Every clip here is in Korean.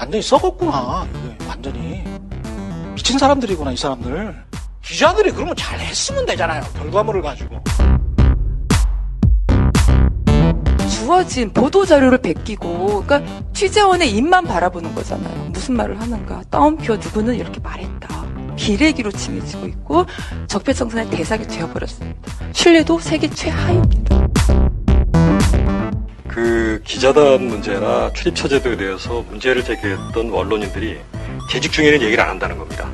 완전히 썩었구나. 이게 완전히 미친 사람들이구나, 이 사람들. 기자들이 그러면 잘 했으면 되잖아요. 결과물을 가지고. 주어진 보도자료를 베끼고, 그러니까 취재원의 입만 바라보는 거잖아요. 무슨 말을 하는가. 따옴표 누구는 이렇게 말했다. 기레기로 칭해지고 있고 적폐청산의 대상이 되어버렸습니다. 신뢰도 세계 최하입니다. 그 기자단 문제나 출입 처제도에 대해서 문제를 제기했던 언론인들이 재직 중에는 얘기를 안 한다는 겁니다.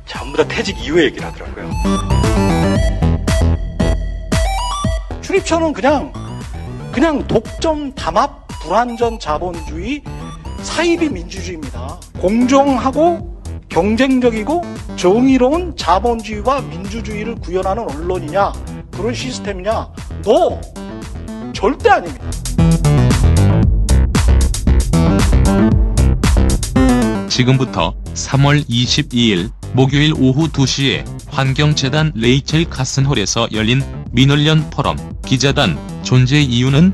전부 다 퇴직 이후에 얘기를 하더라고요. 출입처는 그냥 독점, 담합, 불완전 자본주의, 사이비 민주주의입니다. 공정하고 경쟁적이고 정의로운 자본주의와 민주주의를 구현하는 언론이냐, 그런 시스템이냐? No! 절대 아닙니다. 지금부터 3월 22일 목요일 오후 2시에 환경재단 레이첼 카슨홀에서 열린 민원련 포럼 기자단 존재 이유는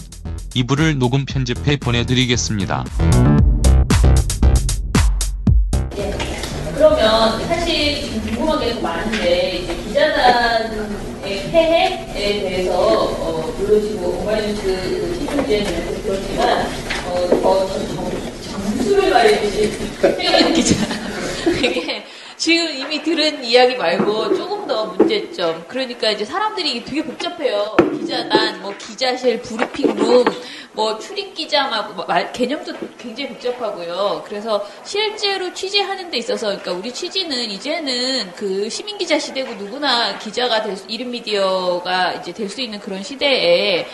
2부를 녹음 편집해 보내드리겠습니다. 그러면 사실 지금 궁금한 게 많은데 이제 기자단의 폐해에 대해서 물론 지금 오마이뉴스 시즌제에 대해서 그렇지만 정수를 말해주신 기자 이게 지금 이미 들은 이야기 말고 조금 더 문제점. 그러니까 이제 사람들이 되게 복잡해요. 기자단, 뭐 기자실, 브리핑룸, 뭐 출입 기자, 개념도 굉장히 복잡하고요. 그래서 실제로 취재하는 데 있어서, 그러니까 우리 취지는 이제는 그 시민 기자 시대고 누구나 기자가 될 수, 이름 미디어가 이제 될 수 있는 그런 시대에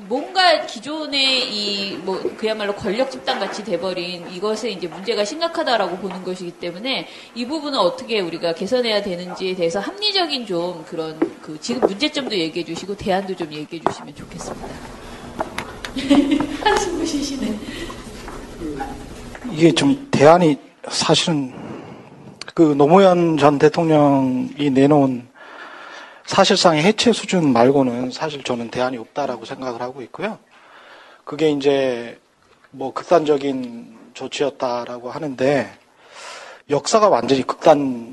뭔가 기존의 그야말로 권력 집단 같이 돼버린 이것에 이제 문제가 심각하다라고 보는 것이기 때문에 이 부분은 어떻게 우리가 개선해야 되는지에 대해서 합리적인 좀 그런 지금 문제점도 얘기해 주시고 대안도 좀 얘기해 주시면 좋겠습니다. 한숨을 쉬시네. 이게 좀 대안이 사실은 노무현 전 대통령이 내놓은 사실상의 해체 수준 말고는 사실 저는 대안이 없다라고 생각을 하고 있고요. 그게 이제 극단적인 조치였다라고 하는데 역사가 완전히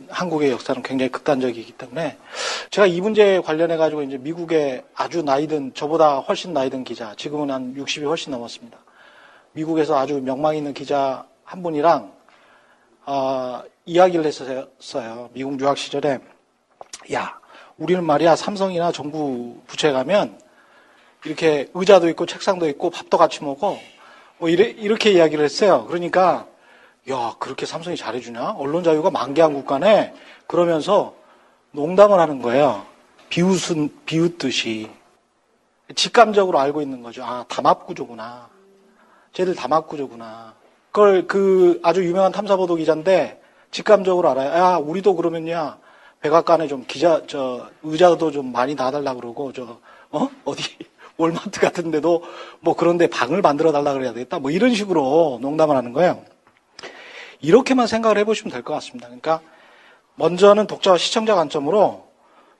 한국의 역사는 굉장히 극단적이기 때문에 제가 이 문제에 관련해 가지고 이제 미국의 아주 나이든 저보다 훨씬 나이든 기자, 지금은 한 60이 훨씬 넘었습니다. 미국에서 아주 명망 있는 기자 한 분이랑 이야기를 했었어요. 미국 유학 시절에 야, 우리는 말이야 삼성이나 정부 부처에 가면 이렇게 의자도 있고 책상도 있고 밥도 같이 먹어. 이렇게 이야기를 했어요. 그러니까 야, 그렇게 삼성이 잘해주냐? 언론 자유가 만개한 국가네. 그러면서 농담을 하는 거예요. 비웃듯이. 직감적으로 알고 있는 거죠. 아, 담합구조구나. 쟤들 담합구조구나. 그걸 아주 유명한 탐사보도 기자인데 직감적으로 알아요. 야, 우리도 그러면야 백악관에 좀 의자도 좀 많이 놔달라 그러고 어디 월마트 같은 데도 그런데 방을 만들어 달라 그래야 되겠다. 이런 식으로 농담을 하는 거예요. 이렇게만 생각을 해보시면 될 것 같습니다. 그러니까 먼저는 독자와 시청자 관점으로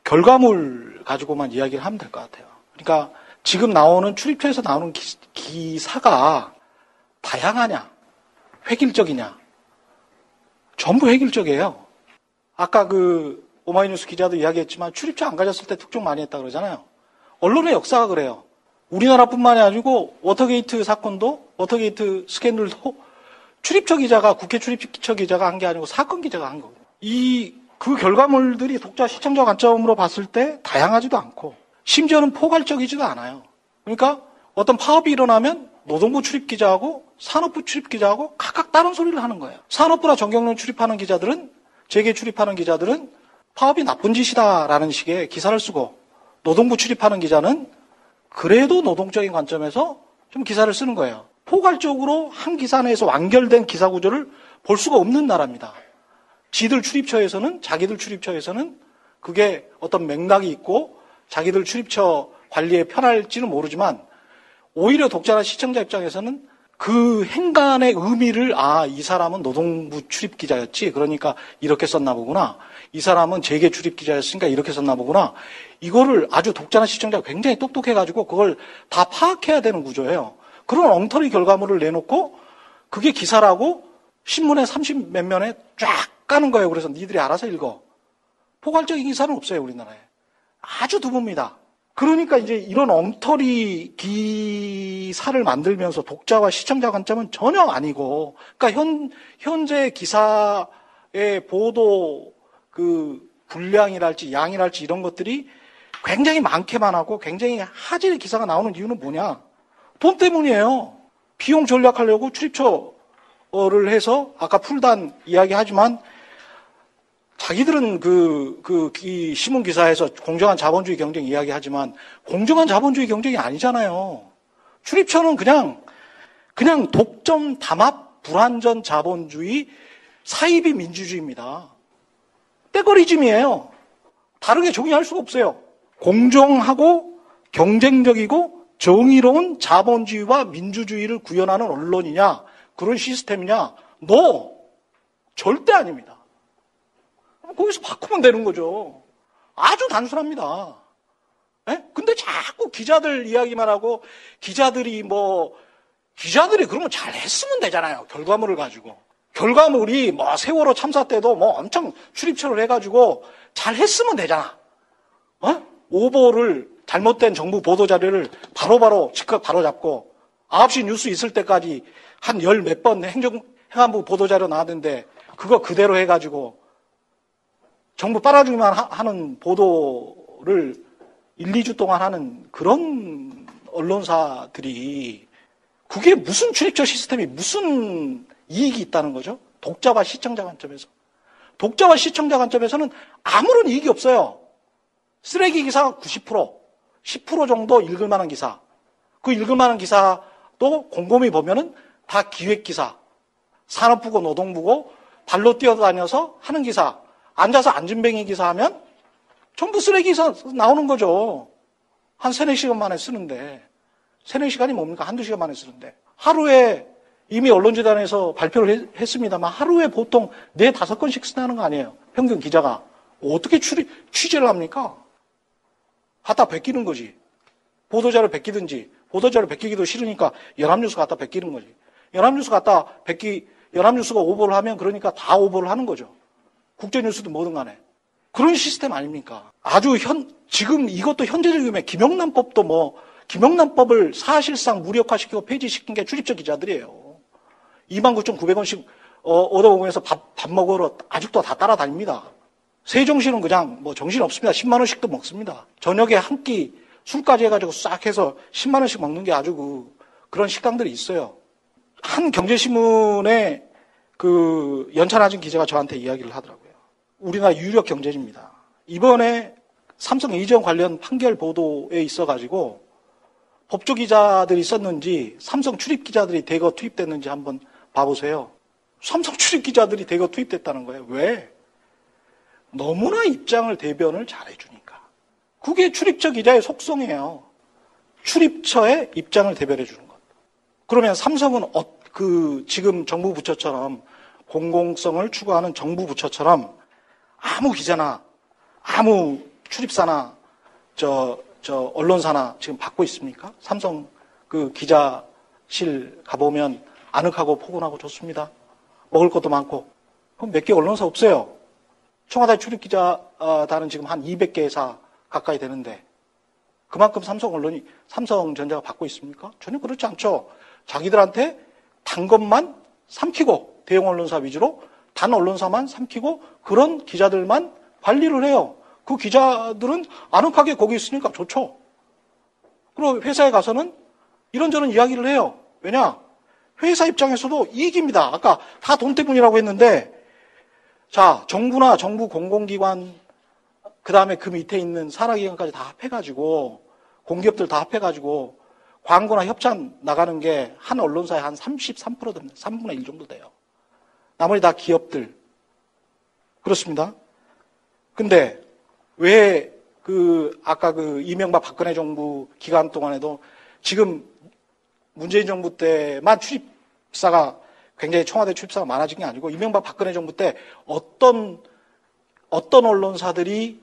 결과물 가지고만 이야기를 하면 될 것 같아요. 그러니까 지금 나오는 출입처에서 나오는 기사가 다양하냐, 획일적이냐, 전부 획일적이에요. 아까 오마이뉴스 기자도 이야기했지만 출입처 안 가졌을 때 특종 많이 했다 그러잖아요. 언론의 역사가 그래요. 우리나라뿐만이 아니고 워터게이트 사건도, 워터게이트 스캔들도 출입처 기자가, 국회 출입처 기자가 한 게 아니고 사건 기자가 한 거거든요. 그 결과물들이 독자 시청자 관점으로 봤을 때 다양하지도 않고 심지어는 포괄적이지도 않아요. 그러니까 어떤 파업이 일어나면 노동부 출입 기자하고 산업부 출입 기자하고 각각 다른 소리를 하는 거예요. 산업부나 정경련 출입하는 기자들은, 재계 출입하는 기자들은 파업이 나쁜 짓이다라는 식의 기사를 쓰고, 노동부 출입하는 기자는 그래도 노동적인 관점에서 좀 기사를 쓰는 거예요. 포괄적으로 한 기사 내에서 완결된 기사 구조를 볼 수가 없는 나라입니다. 자기들 출입처에서는 그게 어떤 맥락이 있고 자기들 출입처 관리에 편할지는 모르지만 오히려 독자나 시청자 입장에서는 그 행간의 의미를 이 사람은 노동부 출입 기자였지, 그러니까 이렇게 썼나 보구나. 이 사람은 재계 출입 기자였으니까 이렇게 썼나 보구나. 이거를 아주 독자나 시청자가 굉장히 똑똑해가지고 그걸 다 파악해야 되는 구조예요. 그런 엉터리 결과물을 내놓고 그게 기사라고 신문에 30 몇 면에 쫙 까는 거예요. 그래서 니들이 알아서 읽어. 포괄적인 기사는 없어요, 우리나라에. 아주 드뭅니다. 그러니까 이제 이런 엉터리 기사를 만들면서 독자와 시청자 관점은 전혀 아니고, 그러니까 현재 기사의 보도 그 분량이랄지 양이랄지 이런 것들이 굉장히 많게만 하고 굉장히 하질의 기사가 나오는 이유는 뭐냐? 돈 때문이에요. 비용 절약하려고 출입처를 해서 아까 풀단 이야기하지만 자기들은 이 신문 기사에서 공정한 자본주의 경쟁 이야기하지만 공정한 자본주의 경쟁이 아니잖아요. 출입처는 그냥 독점, 담합, 불완전 자본주의, 사이비 민주주의입니다. 떼거리즘이에요. 다르게 정의할 수가 없어요. 공정하고 경쟁적이고 정의로운 자본주의와 민주주의를 구현하는 언론이냐, 그런 시스템이냐? 절대 아닙니다. 거기서 바꾸면 되는 거죠. 아주 단순합니다. 예? 근데 자꾸 기자들 이야기만 하고, 기자들이 그러면 잘 했으면 되잖아요. 결과물을 가지고. 결과물이 세월호 참사 때도 엄청 출입처를 해가지고 잘 했으면 되잖아. 오보를, 잘못된 정부 보도자료를 바로바로 즉각 바로잡고 9시 뉴스 있을 때까지 한 열 몇 번 행안부 보도자료 나왔는데 그거 그대로 해가지고 정부 빨아주기만 하는 보도를 1, 2주 동안 하는 그런 언론사들이 그게 무슨 출입처 시스템이 무슨 이익이 있다는 거죠? 독자와 시청자 관점에서. 독자와 시청자 관점에서는 아무런 이익이 없어요. 쓰레기 기사가 90%, 10% 정도 읽을 만한 기사. 그 읽을 만한 기사도 곰곰이 보면은 다 기획 기사. 산업부고 노동부고 발로 뛰어다녀서 하는 기사. 앉아서 안진뱅이 기사 하면 전부 쓰레기 기사 나오는 거죠. 한 3, 4시간 만에 쓰는데. 3, 4시간이 뭡니까? 1, 2시간 만에 쓰는데. 하루에 이미 언론재단에서 발표를 했습니다만 하루에 보통 4, 5건씩 쓰는 거 아니에요. 평균 기자가. 어떻게 취재를 합니까? 갖다 베끼는 거지. 보도자료 베끼든지, 보도자료 베끼기도 싫으니까 연합뉴스 갖다 베끼는 거지. 연합뉴스가 오보를 하면 그러니까 다 오보를 하는 거죠. 국제뉴스도 뭐든 간에. 그런 시스템 아닙니까? 지금 이것도 현재적이면 김영란법을 사실상 무력화시키고 폐지시킨 게 출입처 기자들이에요. 29,900원씩 얻어먹으면서 밥 먹으러 아직도 다 따라다닙니다. 세종시는 그냥 정신 없습니다. 10만 원씩도 먹습니다. 저녁에 한 끼 술까지 해가지고 싹 해서 10만 원씩 먹는 게 아주 그런 식당들이 있어요. 한 경제신문의 연찬아진 기자가 저한테 이야기를 하더라고요. 우리나라 유력 경제지입니다. 이번에 삼성 이전 관련 판결 보도에 있어가지고 법조 기자들이 썼는지 삼성 출입 기자들이 대거 투입됐는지 한번 봐보세요. 삼성 출입 기자들이 대거 투입됐다는 거예요. 왜? 너무나 입장을 대변을 잘해주니까. 그게 출입처 기자의 속성이에요. 출입처의 입장을 대변해 주는 것. 그러면 삼성은 지금 정부 부처처럼 공공성을 추구하는 정부 부처처럼 아무 기자나 아무 출입사나 언론사나 지금 받고 있습니까? 삼성 기자실 가보면 아늑하고 포근하고 좋습니다. 먹을 것도 많고. 그럼 몇 개 언론사 없어요. 청와대 출입기자단은 지금 한 200개사 가까이 되는데 그만큼 삼성전자가 받고 있습니까? 전혀 그렇지 않죠. 자기들한테 단 것만 삼키고 대형 언론사 위주로 단 언론사만 삼키고 그런 기자들만 관리를 해요. 그 기자들은 아늑하게 거기 있으니까 좋죠. 그리고 회사에 가서는 이런저런 이야기를 해요. 왜냐? 회사 입장에서도 이익입니다. 아까 다 돈 때문이라고 했는데 자, 정부나 정부 공공기관 그 다음에 그 밑에 있는 산하기관까지 다 합해가지고 공기업들 다 합해가지고 광고나 협찬 나가는 게 한 언론사에 한 33% 됩니다. 3분의 1 정도 돼요. 나머지 다 기업들. 그렇습니다. 근데 왜 아까 이명박 박근혜 정부 기간 동안에도 지금 문재인 정부 때만 출입사가 굉장히 청와대 출입사가 많아진 게 아니고 이명박 박근혜 정부 때 어떤 언론사들이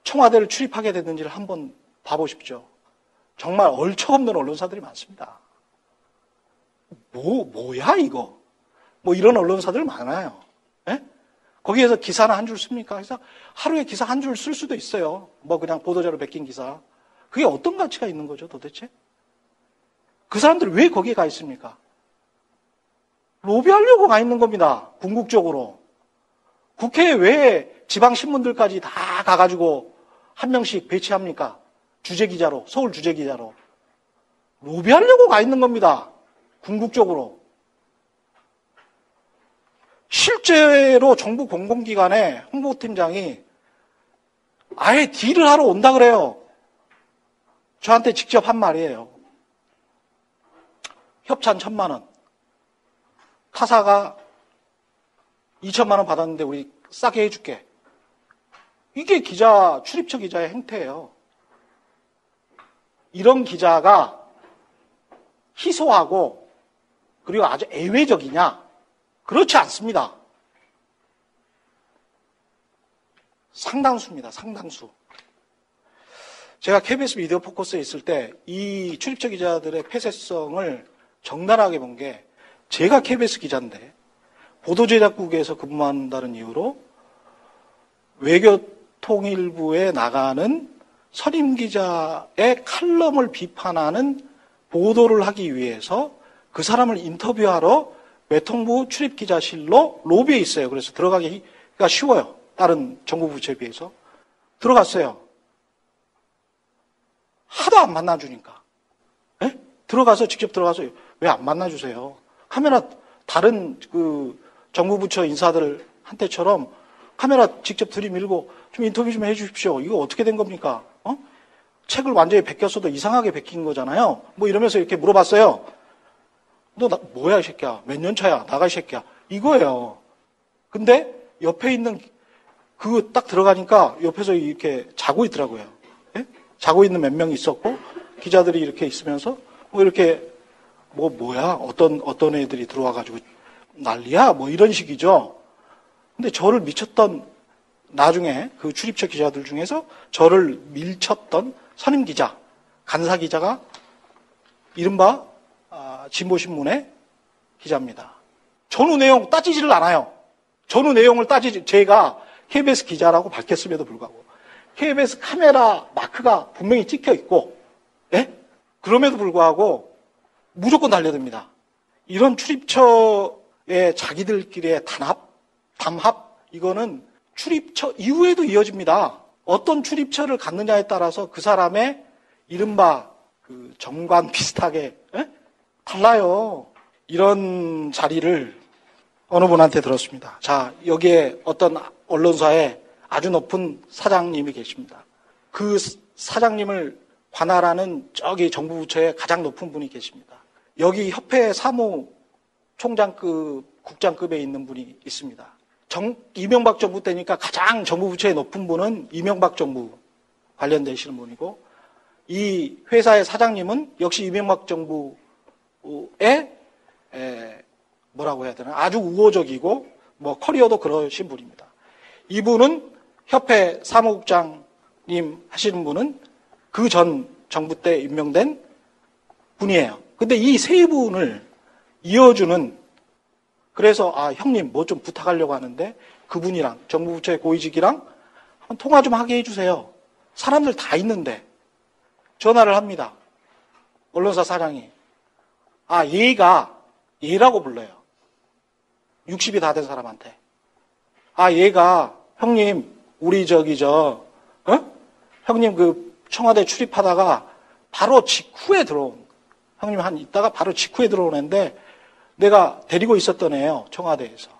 청와대를 출입하게 됐는지를 한번 봐보십시오. 정말 얼척없는 언론사들이 많습니다. 뭐야 이거? 뭐 이런 언론사들 많아요. 예? 거기에서 기사는 한 줄 씁니까? 그래서 하루에 기사 한 줄 쓸 수도 있어요. 뭐 그냥 보도자료 베낀 기사. 그게 어떤 가치가 있는 거죠, 도대체? 그 사람들이 왜 거기에 가 있습니까? 로비하려고 가 있는 겁니다. 궁극적으로. 국회에 왜 지방신문들까지 다 가가지고 한 명씩 배치합니까? 주재기자로, 서울 주재기자로. 로비하려고 가 있는 겁니다. 궁극적으로. 실제로 정부 공공기관의 홍보팀장이 아예 딜을 하러 온다 그래요. 저한테 직접 한 말이에요. 협찬 1,000만 원. 타사가 2,000만 원 받았는데 우리 싸게 해줄게. 이게 출입처 기자의 행태예요. 이런 기자가 희소하고 그리고 아주 애외적이냐? 그렇지 않습니다. 상당수입니다. 상당수. 제가 KBS 미디어 포커스에 있을 때 이 출입처 기자들의 폐쇄성을 적나라하게 본 게 제가 KBS 기자인데 보도제작국에서 근무한다는 이유로 외교통일부에 나가는 선임 기자의 칼럼을 비판하는 보도를 하기 위해서 그 사람을 인터뷰하러 외통부 출입기자실로 로비에 있어요. 그래서 들어가기가 쉬워요. 다른 정부 부처에 비해서. 들어갔어요. 하도 안 만나주니까. 에? 직접 들어가서 왜 안 만나주세요? 카메라 다른 그 정부 부처 인사들한테처럼 카메라 직접 들이밀고 좀 인터뷰 좀 해주십시오. 이거 어떻게 된 겁니까? 책을 완전히 베꼈어도 이상하게 베낀 거잖아요. 뭐 이러면서 이렇게 물어봤어요. 너 뭐야 이 새끼야? 몇 년 차야? 나가 이 새끼야. 이거예요. 근데 옆에 있는 그거 딱 들어가니까 옆에서 이렇게 자고 있더라고요. 예? 자고 있는 몇 명이 있었고 기자들이 이렇게 있으면서 뭐 이렇게 뭐야? 어떤 애들이 들어와가지고 난리야? 뭐 이런 식이죠. 근데 저를 미쳤던 나중에 그 출입처 기자들 중에서 저를 밀쳤던 선임 기자, 간사 기자가 이른바 진보신문의 기자입니다. 전후 내용 따지지를 않아요. 전후 내용을 제가 KBS 기자라고 밝혔음에도 불구하고 KBS 카메라 마크가 분명히 찍혀 있고, 예? 그럼에도 불구하고 무조건 달려듭니다. 이런 출입처의 자기들끼리의 담합, 이거는 출입처 이후에도 이어집니다. 어떤 출입처를 갖느냐에 따라서 그 사람의 이른바 그 정관 비슷하게 달라요. 이런 자리를 어느 분한테 들었습니다. 자, 여기에 어떤 언론사의 아주 높은 사장님이 계십니다. 그 사장님을 관할하는 저기 정부 부처의 가장 높은 분이 계십니다. 여기 협회 사무총장급, 국장급에 있는 분이 있습니다. 이명박 정부 때니까 가장 정부 부처의 높은 분은 이명박 정부 관련되시는 분이고, 이 회사의 사장님은 역시 이명박 정부의 뭐라고 해야 되나, 아주 우호적이고 뭐 커리어도 그러신 분입니다. 이분은 협회 사무국장님 하시는 분은 그 전 정부 때 임명된 분이에요. 근데 이 세 분을 이어주는, 그래서 형님 뭐 좀 부탁하려고 하는데 그분이랑 정부 부처의 고위직이랑 한번 통화 좀 하게 해주세요. 사람들 다 있는데. 전화를 합니다. 언론사 사장이. 얘라고 불러요. 60이 다 된 사람한테. 얘가 형님 우리 형님 그 청와대 출입하다가 바로 직후에 형님 있다가 바로 직후에 들어오는데 내가 데리고 있었던 애예요. 청와대에서.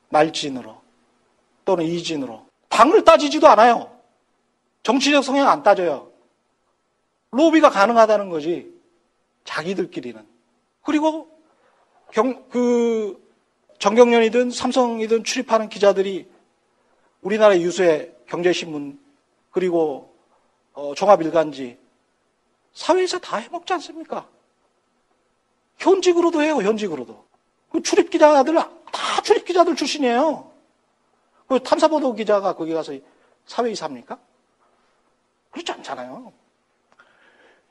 말진으로 또는 이진으로. 당을 따지지도 않아요. 정치적 성향 안 따져요. 로비가 가능하다는 거지. 자기들끼리는. 그리고 정경련이든 삼성이든 출입하는 기자들이 우리나라 유수의 경제신문 그리고 종합일간지 사회에서 다 해먹지 않습니까? 현직으로도 해요. 현직으로도. 출입기자들 다 출입기자들 출신이에요. 탐사보도 기자가 거기 가서 사회이사입니까? 그렇지 않잖아요.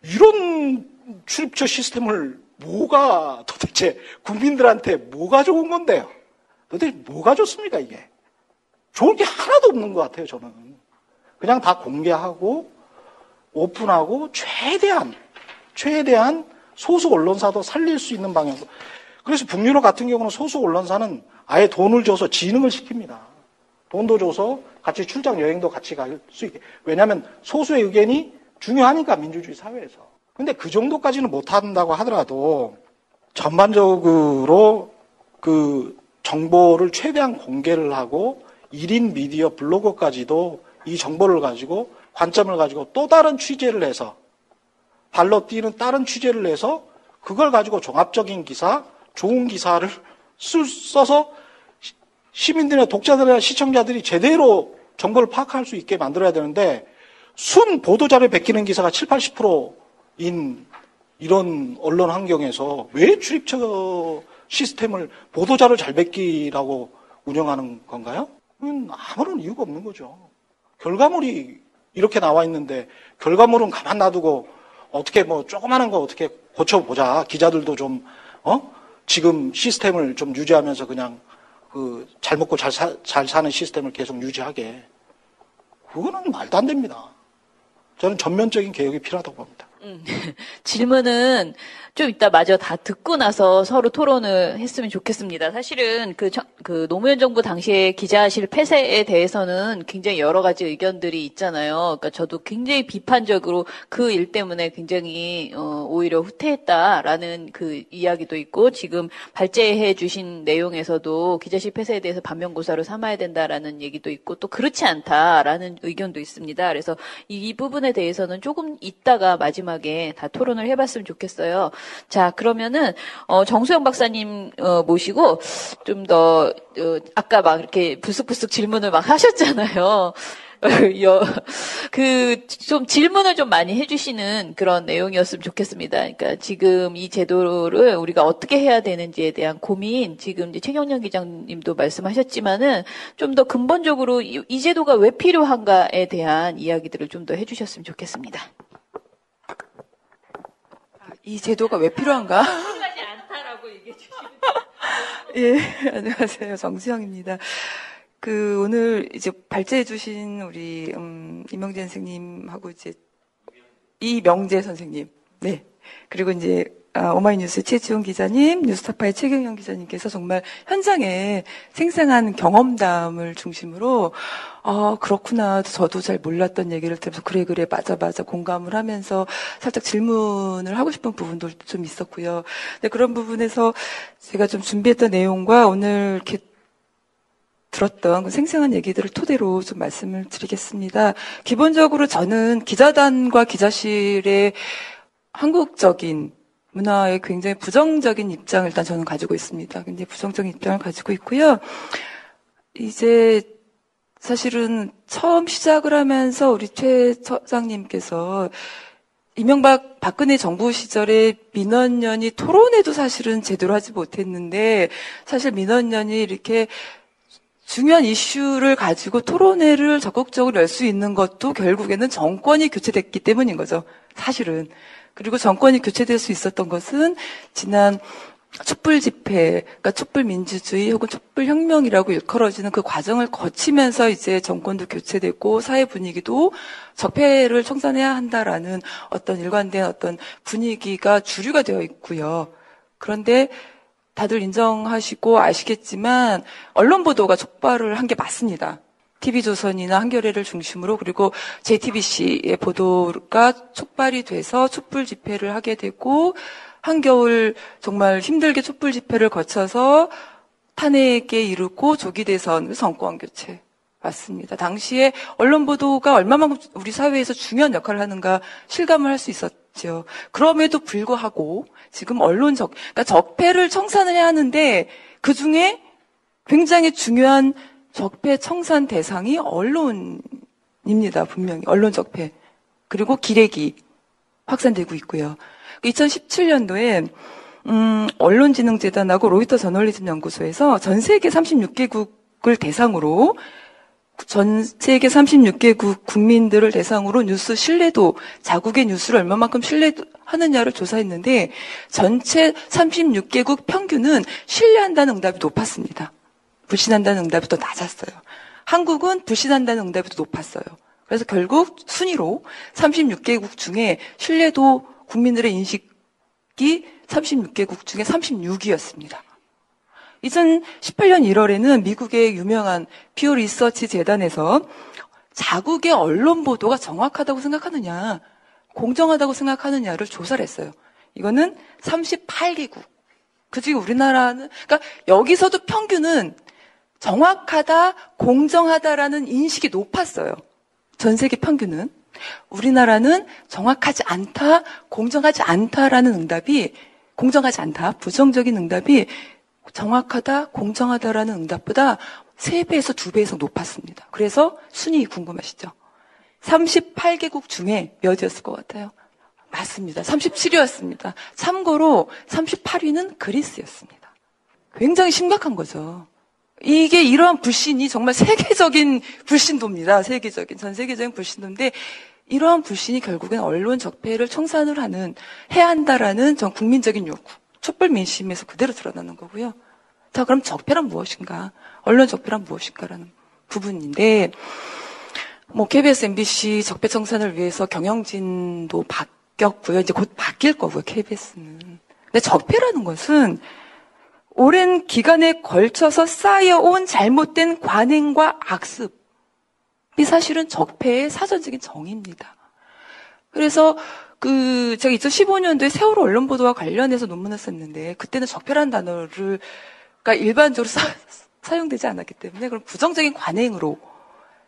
이런 출입처 시스템을 뭐가 도대체 국민들한테 뭐가 좋은 건데요? 도대체 뭐가 좋습니까, 이게? 좋은 게 하나도 없는 것 같아요, 저는. 그냥 다 공개하고, 오픈하고, 최대한 소수 언론사도 살릴 수 있는 방향으로. 그래서 북유럽 같은 경우는 소수 언론사는 아예 돈을 줘서 진흥을 시킵니다. 돈도 줘서 같이 출장 여행도 같이 갈 수 있게. 왜냐하면 소수의 의견이 중요하니까, 민주주의 사회에서. 근데 그 정도까지는 못한다고 하더라도 전반적으로 그 정보를 최대한 공개를 하고 1인 미디어 블로거까지도 이 정보를 가지고 관점을 가지고 또 다른 취재를 해서 발로 뛰는 다른 취재를 해서 그걸 가지고 종합적인 기사, 좋은 기사를 써서 시민들이나 독자들이나 시청자들이 제대로 정보를 파악할 수 있게 만들어야 되는데 순 보도자료에 베끼는 기사가 7, 80%인 이런 언론 환경에서 왜 출입처 시스템을 보도자료 잘 베끼라고 운영하는 건가요? 아무런 이유가 없는 거죠. 결과물이 이렇게 나와 있는데 결과물은 가만 놔두고 어떻게 뭐 조그마한 거 어떻게 고쳐보자. 기자들도 좀 지금 시스템을 좀 유지하면서 그냥 그 잘 먹고 잘 사는 시스템을 계속 유지하게. 그거는 말도 안 됩니다. 저는 전면적인 개혁이 필요하다고 봅니다. 질문은 좀 이따 마저 다 듣고 나서 서로 토론을 했으면 좋겠습니다. 사실은 그 노무현 정부 당시에 기자실 폐쇄에 대해서는 굉장히 여러 가지 의견들이 있잖아요. 그러니까 저도 굉장히 비판적으로 그 일 때문에 굉장히 오히려 후퇴했다라는 그 이야기도 있고 지금 발제해 주신 내용에서도 기자실 폐쇄에 대해서 반면교사로 삼아야 된다라는 얘기도 있고 또 그렇지 않다라는 의견도 있습니다. 그래서 이 부분에 대해서는 조금 이따가 마지막에 다 토론을 해봤으면 좋겠어요. 자, 그러면은 정수영 박사님 모시고 좀 더 아까 막 이렇게 부스부스 질문을 막 하셨잖아요. 좀 질문을 좀 많이 해주시는 그런 내용이었으면 좋겠습니다. 그러니까 지금 이 제도를 우리가 어떻게 해야 되는지에 대한 고민, 지금 이제 최경련 기자님도 말씀하셨지만은 좀 더 근본적으로 이 제도가 왜 필요한가에 대한 이야기들을 좀 더 해주셨으면 좋겠습니다. 이 제도가 왜 필요한가? 필요하지 않다라고 얘기해 주시면. 예, 안녕하세요. 정수영입니다. 오늘 이제 발제해주신 우리, 이명재 선생님하고 이제, 이명재 선생님. 네. 그리고 이제, 오마이뉴스 최지훈 기자님, 뉴스타파의 최경영 기자님께서 정말 현장에 생생한 경험담을 중심으로, 그렇구나. 저도 잘 몰랐던 얘기를 들으면서, 그래, 맞아, 공감을 하면서 살짝 질문을 하고 싶은 부분도 좀 있었고요. 근데 그런 부분에서 제가 좀 준비했던 내용과 오늘 이렇게 들었던 그 생생한 얘기들을 토대로 좀 말씀을 드리겠습니다. 기본적으로 저는 기자단과 기자실의 한국적인 문화에 굉장히 부정적인 입장을 일단 저는 가지고 있습니다. 굉장히 부정적인 입장을 가지고 있고요. 이제 사실은 처음 시작을 하면서 우리 최 처장님께서 이명박 박근혜 정부 시절에 민원연이 토론회도 사실은 제대로 하지 못했는데 사실 민원연이 이렇게 중요한 이슈를 가지고 토론회를 적극적으로 열 수 있는 것도 결국에는 정권이 교체됐기 때문인 거죠. 사실은. 그리고 정권이 교체될 수 있었던 것은 지난 촛불 집회, 그러니까 촛불 민주주의 혹은 촛불 혁명이라고 일컬어지는 그 과정을 거치면서 이제 정권도 교체됐고 사회 분위기도 적폐를 청산해야 한다라는 어떤 일관된 어떤 분위기가 주류가 되어 있고요. 그런데 다들 인정하시고 아시겠지만 언론 보도가 촉발을 한 게 맞습니다. TV조선이나 한겨레를 중심으로 그리고 JTBC의 보도가 촉발이 돼서 촛불 집회를 하게 되고 한겨울 정말 힘들게 촛불 집회를 거쳐서 탄핵에 이르고 조기 대선, 정권 교체. 맞습니다. 당시에 언론 보도가 얼마만큼 우리 사회에서 중요한 역할을 하는가 실감을 할 수 있었죠. 그럼에도 불구하고 지금 그러니까 적폐를 청산을 해야 하는데 그 중에 굉장히 중요한 적폐 청산 대상이 언론입니다. 분명히 언론 적폐 그리고 기레기 확산되고 있고요. 2017년도에 언론진흥재단하고 로이터 저널리즘 연구소에서 전 세계 36개국을 대상으로 전 세계 36개국 국민들을 대상으로 뉴스 신뢰도, 자국의 뉴스를 얼마만큼 신뢰하느냐를 조사했는데 전체 36개국 평균은 신뢰한다는 응답이 높았습니다. 불신한다는 응답이 더 낮았어요. 한국은 불신한다는 응답이 더 높았어요. 그래서 결국 순위로 36개국 중에 신뢰도 국민들의 인식이 36개국 중에 36위였습니다. 2018년 1월에는 미국의 유명한 퓨어 리서치 재단에서 자국의 언론 보도가 정확하다고 생각하느냐, 공정하다고 생각하느냐를 조사를 했어요. 이거는 38개국. 그중에 우리나라는, 그러니까 여기서도 평균은 정확하다, 공정하다라는 인식이 높았어요. 전 세계 평균은. 우리나라는 정확하지 않다, 공정하지 않다라는 응답이, 공정하지 않다, 부정적인 응답이 정확하다, 공정하다라는 응답보다 3배에서 2배 이상 높았습니다. 그래서 순위 궁금하시죠? 38개국 중에 몇이었을 것 같아요? 맞습니다. 37위였습니다. 참고로 38위는 그리스였습니다. 굉장히 심각한 거죠. 이게 이러한 불신이 정말 세계적인 불신도입니다. 전 세계적인 불신도인데 이러한 불신이 결국엔 언론 적폐를 청산을 해야 한다라는 전 국민적인 요구, 촛불 민심에서 그대로 드러나는 거고요. 자, 그럼 적폐란 무엇인가? 언론 적폐란 무엇인가라는 부분인데, KBS, MBC 적폐 청산을 위해서 경영진도 바뀌었고요. 이제 곧 바뀔 거고요, KBS는. 근데 적폐라는 것은 오랜 기간에 걸쳐서 쌓여온 잘못된 관행과 악습이 사실은 적폐의 사전적인 정의입니다. 그래서 제가 2015년도에 세월호 언론 보도와 관련해서 논문을 썼는데, 그때는 적폐라는 단어가 일반적으로 사용되지 않았기 때문에, 그럼 부정적인 관행으로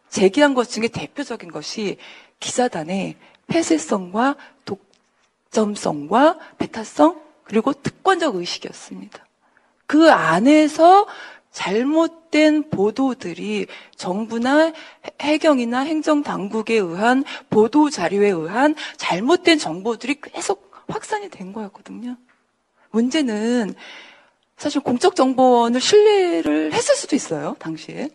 제기한 것 중에 대표적인 것이 기자단의 폐쇄성과 독점성과 배타성, 그리고 특권적 의식이었습니다. 그 안에서 잘못된 보도들이 정부나 해경이나 행정당국에 의한 보도 자료에 의한 잘못된 정보들이 계속 확산이 된 거였거든요. 문제는 사실 공적정보원을 신뢰를 했을 수도 있어요, 당시에.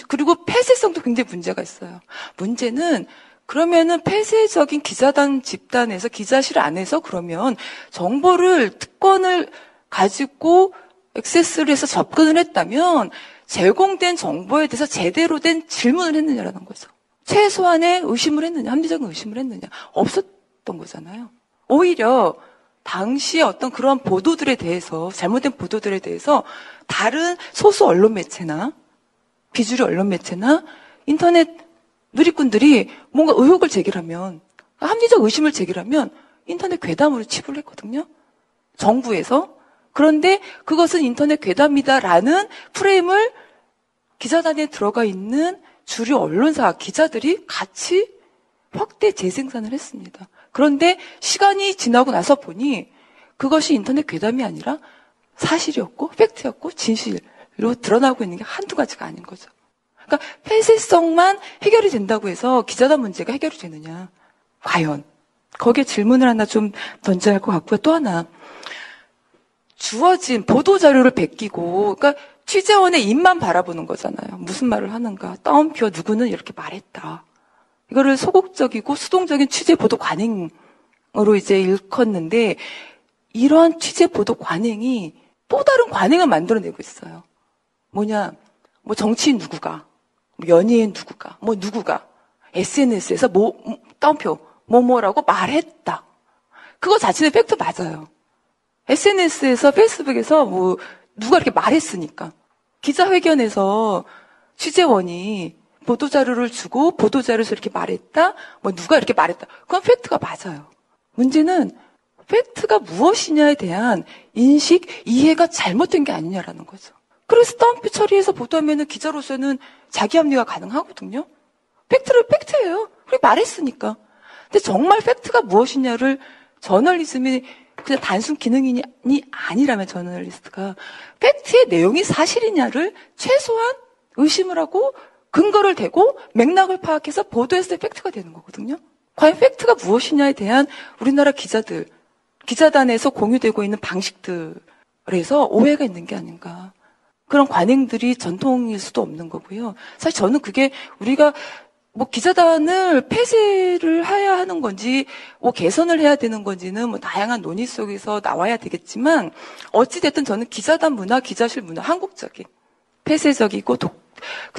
그리고 폐쇄성도 굉장히 문제가 있어요. 문제는 그러면은 폐쇄적인 기자단 집단에서, 기자실 안에서 그러면 정보를, 특권을 가지고 액세스를 해서 접근을 했다면 제공된 정보에 대해서 제대로 된 질문을 했느냐라는 거죠. 최소한의 의심을 했느냐, 합리적인 의심을 했느냐, 없었던 거잖아요. 오히려 당시에 어떤 그런 보도들에 대해서, 잘못된 보도들에 대해서 다른 소수 언론 매체나 비주류 언론 매체나 인터넷 누리꾼들이 뭔가 의혹을 제기하면, 합리적 의심을 제기하면 인터넷 괴담으로 치부를 했거든요. 정부에서. 그런데 그것은 인터넷 괴담이다라는 프레임을 기자단에 들어가 있는 주류 언론사 기자들이 같이 확대 재생산을 했습니다. 그런데 시간이 지나고 나서 보니 그것이 인터넷 괴담이 아니라 사실이었고 팩트였고 진실로 드러나고 있는 게 한두 가지가 아닌 거죠. 그러니까 폐쇄성만 해결이 된다고 해서 기자단 문제가 해결이 되느냐. 과연. 거기에 질문을 하나 좀 던져야 할 것 같고요. 또 하나. 주어진 보도자료를 베끼고, 그러니까 취재원의 입만 바라보는 거잖아요. 무슨 말을 하는가. 따옴표 누구는 이렇게 말했다. 이거를 소극적이고 수동적인 취재 보도 관행으로 이제 일컫는데, 이러한 취재 보도 관행이 또 다른 관행을 만들어내고 있어요. 뭐냐, 정치인 누구가, 연예인 누구가, 누구가 SNS에서 따옴표 뭐라고 말했다. 그거 자체는 팩트 맞아요. SNS에서, 페이스북에서 누가 이렇게 말했으니까. 기자회견에서 취재원이 보도자료를 주고, 보도자료에서 이렇게 말했다? 누가 이렇게 말했다. 그건 팩트가 맞아요. 문제는 팩트가 무엇이냐에 대한 인식, 이해가 잘못된 게 아니냐라는 거죠. 그래서 따옴표 처리해서 보도하면은 기자로서는 자기 합리가 가능하거든요. 팩트를 팩트예요. 그렇게 말했으니까. 근데 정말 팩트가 무엇이냐를 저널리즘이 그냥 단순 기능이 아니라면 저널리스트가 팩트의 내용이 사실이냐를 최소한 의심을 하고 근거를 대고 맥락을 파악해서 보도했을 때 팩트가 되는 거거든요. 과연 팩트가 무엇이냐에 대한 우리나라 기자단에서 공유되고 있는 방식들에서 오해가 있는 게 아닌가. 그런 관행들이 전통일 수도 없는 거고요. 사실 저는 그게 우리가 뭐 기자단을 폐쇄를 해야 하는 건지, 뭐 개선을 해야 되는 건지는 뭐 다양한 논의 속에서 나와야 되겠지만, 어찌됐든 저는 기자단 문화, 기자실 문화, 한국적인, 폐쇄적이고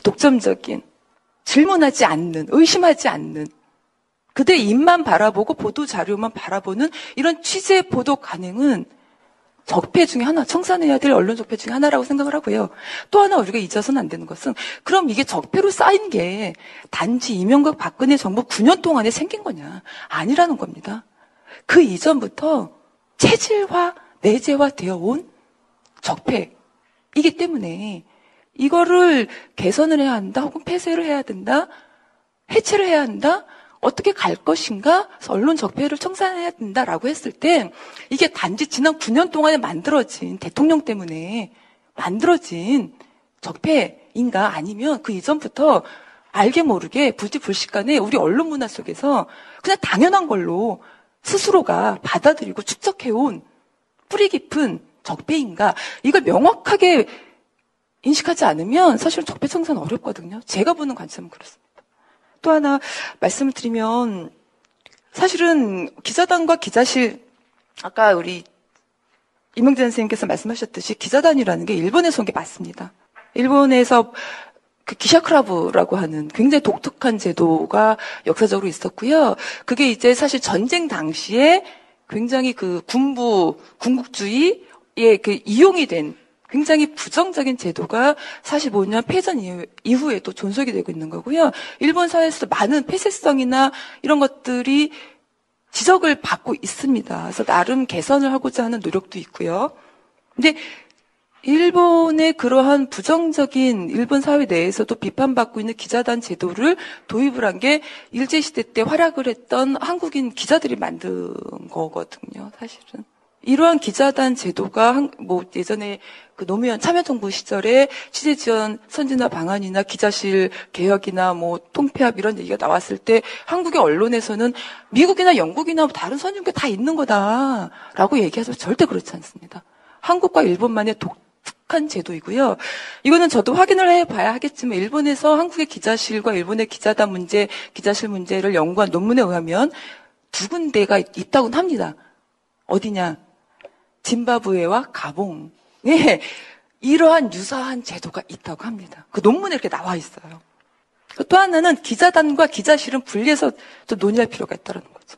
독점적인, 질문하지 않는, 의심하지 않는, 그들의 입만 바라보고 보도 자료만 바라보는 이런 취재 보도 관행은 적폐 중에 하나, 청산해야 될 언론 적폐 중에 하나라고 생각을 하고요. 또 하나 우리가 잊어서는 안 되는 것은, 그럼 이게 적폐로 쌓인 게 단지 이명박 박근혜 정부 9년 동안에 생긴 거냐? 아니라는 겁니다. 그 이전부터 체질화, 내재화 되어 온 적폐이기 때문에 이거를 개선을 해야 한다, 혹은 폐쇄를 해야 된다, 해체를 해야 한다, 어떻게 갈 것인가? 언론 적폐를 청산해야 된다라고 했을 때 이게 단지 지난 9년 동안에 만들어진 대통령 때문에 만들어진 적폐인가? 아니면 그 이전부터 알게 모르게 불시간에 우리 언론 문화 속에서 그냥 당연한 걸로 스스로가 받아들이고 축적해온 뿌리 깊은 적폐인가? 이걸 명확하게 인식하지 않으면 사실은 적폐 청산은 어렵거든요. 제가 보는 관점은 그렇습니다. 또 하나 말씀을 드리면, 사실은 기자단과 기자실, 아까 우리 이명재 선생님께서 말씀하셨듯이 기자단이라는 게 일본에서 온 게 맞습니다. 일본에서 그 기샤크라브라고 하는 굉장히 독특한 제도가 역사적으로 있었고요. 그게 이제 사실 전쟁 당시에 굉장히 그 군국주의에 그 이용이 된 굉장히 부정적인 제도가 45년 패전 이후에도 존속이 되고 있는 거고요. 일본 사회에서 많은 폐쇄성이나 이런 것들이 지적을 받고 있습니다. 그래서 나름 개선을 하고자 하는 노력도 있고요. 근데 일본의 그러한 부정적인 일본 사회 내에서도 비판받고 있는 기자단 제도를 도입을 한 게 일제시대 때 활약을 했던 한국인 기자들이 만든 거거든요, 사실은. 이러한 기자단 제도가 뭐 예전에 그 노무현 참여정부 시절에 취재 지원 선진화 방안이나 기자실 개혁이나 뭐 통폐합 이런 얘기가 나왔을 때 한국의 언론에서는 미국이나 영국이나 다른 선진국에 다 있는 거다라고 얘기해서 절대 그렇지 않습니다. 한국과 일본만의 독특한 제도이고요. 이거는 저도 확인을 해봐야 하겠지만 일본에서 한국의 기자실과 일본의 기자단 문제, 기자실 문제를 연구한 논문에 의하면 두 군데가 있다고는 합니다. 어디냐? 짐바브웨와 가봉에 이러한 유사한 제도가 있다고 합니다. 그 논문에 이렇게 나와 있어요. 또 하나는 기자단과 기자실은 분리해서 좀 논의할 필요가 있다는 거죠.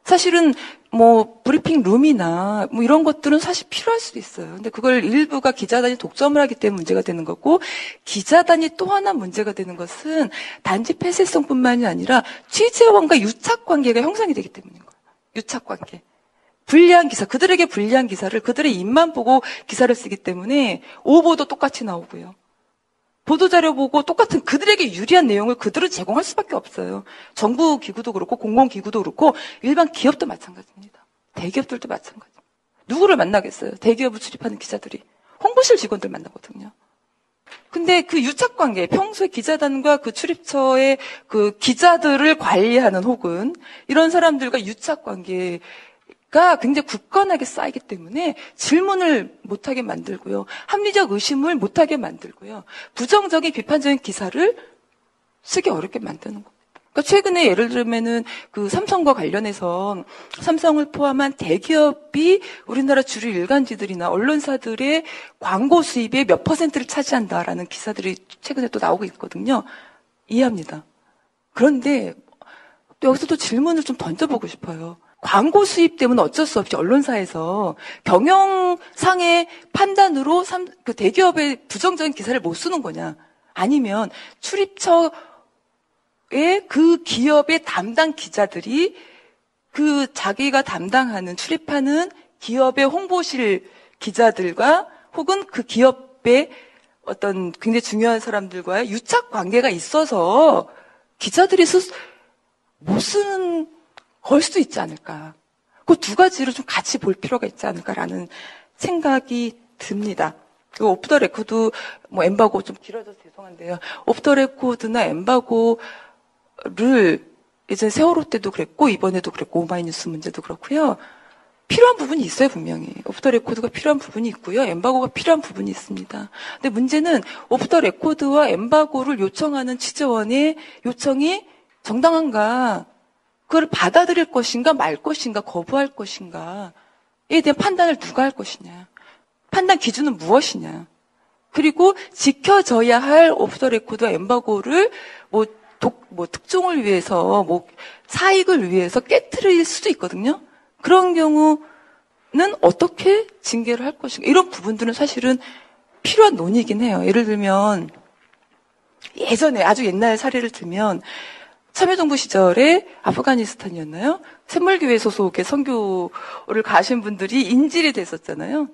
사실은 뭐 브리핑 룸이나 뭐 이런 것들은 사실 필요할 수도 있어요. 근데 그걸 일부가 기자단이 독점을 하기 때문에 문제가 되는 거고, 기자단이 또 하나 문제가 되는 것은 단지 폐쇄성뿐만이 아니라 취재원과 유착 관계가 형성이 되기 때문인 거예요. 유착 관계. 불리한 기사, 그들에게 불리한 기사를 그들의 입만 보고 기사를 쓰기 때문에 오보도 똑같이 나오고요. 보도자료 보고 똑같은 그들에게 유리한 내용을 그대로 제공할 수밖에 없어요. 정부 기구도 그렇고 공공기구도 그렇고 일반 기업도 마찬가지입니다. 대기업들도 마찬가지입니다. 누구를 만나겠어요? 대기업을 출입하는 기자들이. 홍보실 직원들 만나거든요. 근데 그 유착관계, 평소에 기자단과 그 출입처의 그 기자들을 관리하는 혹은 이런 사람들과 유착관계 가 굉장히 굳건하게 쌓이기 때문에 질문을 못하게 만들고요. 합리적 의심을 못하게 만들고요. 부정적인 비판적인 기사를 쓰기 어렵게 만드는 겁니다. 그러니까 최근에 예를 들면은 그 삼성과 관련해서 삼성을 포함한 대기업이 우리나라 주류 일간지들이나 언론사들의 광고 수입의 몇 %를 차지한다라는 기사들이 최근에 또 나오고 있거든요. 이해합니다. 그런데 또 여기서 또 질문을 좀 던져보고 싶어요. 광고 수입 때문에 어쩔 수 없이 언론사에서 경영상의 판단으로 그 대기업의 부정적인 기사를 못 쓰는 거냐? 아니면 출입처의 그 기업의 담당 기자들이 그 자기가 담당하는 출입하는 기업의 홍보실 기자들과 혹은 그 기업의 어떤 굉장히 중요한 사람들과의 유착 관계가 있어서 기자들이 못 쓰는 걸 수도 있지 않을까. 그 두 가지를 좀 같이 볼 필요가 있지 않을까라는 생각이 듭니다. 그 오프 더 레코드, 뭐 엠바고 좀 길어져서 죄송한데요. 오프 더 레코드나 엠바고를 이제 세월호 때도 그랬고 이번에도 그랬고 오마이뉴스 문제도 그렇고요. 필요한 부분이 있어요, 분명히. 오프 더 레코드가 필요한 부분이 있고요. 엠바고가 필요한 부분이 있습니다. 근데 문제는 오프 더 레코드와 엠바고를 요청하는 취재원의 요청이 정당한가, 그걸 받아들일 것인가 말 것인가 거부할 것인가에 대한 판단을 누가 할 것이냐, 판단 기준은 무엇이냐, 그리고 지켜져야 할 오프 더 레코드와 엠바고를 특종을 위해서, 사익을 위해서 깨트릴 수도 있거든요. 그런 경우는 어떻게 징계를 할 것인가. 이런 부분들은 사실은 필요한 논의이긴 해요. 예를 들면, 예전에, 아주 옛날 사례를 들면, 참여정부 시절에 아프가니스탄이었나요? 샘물교회 소속의 선교를 가신 분들이 인질이 됐었잖아요.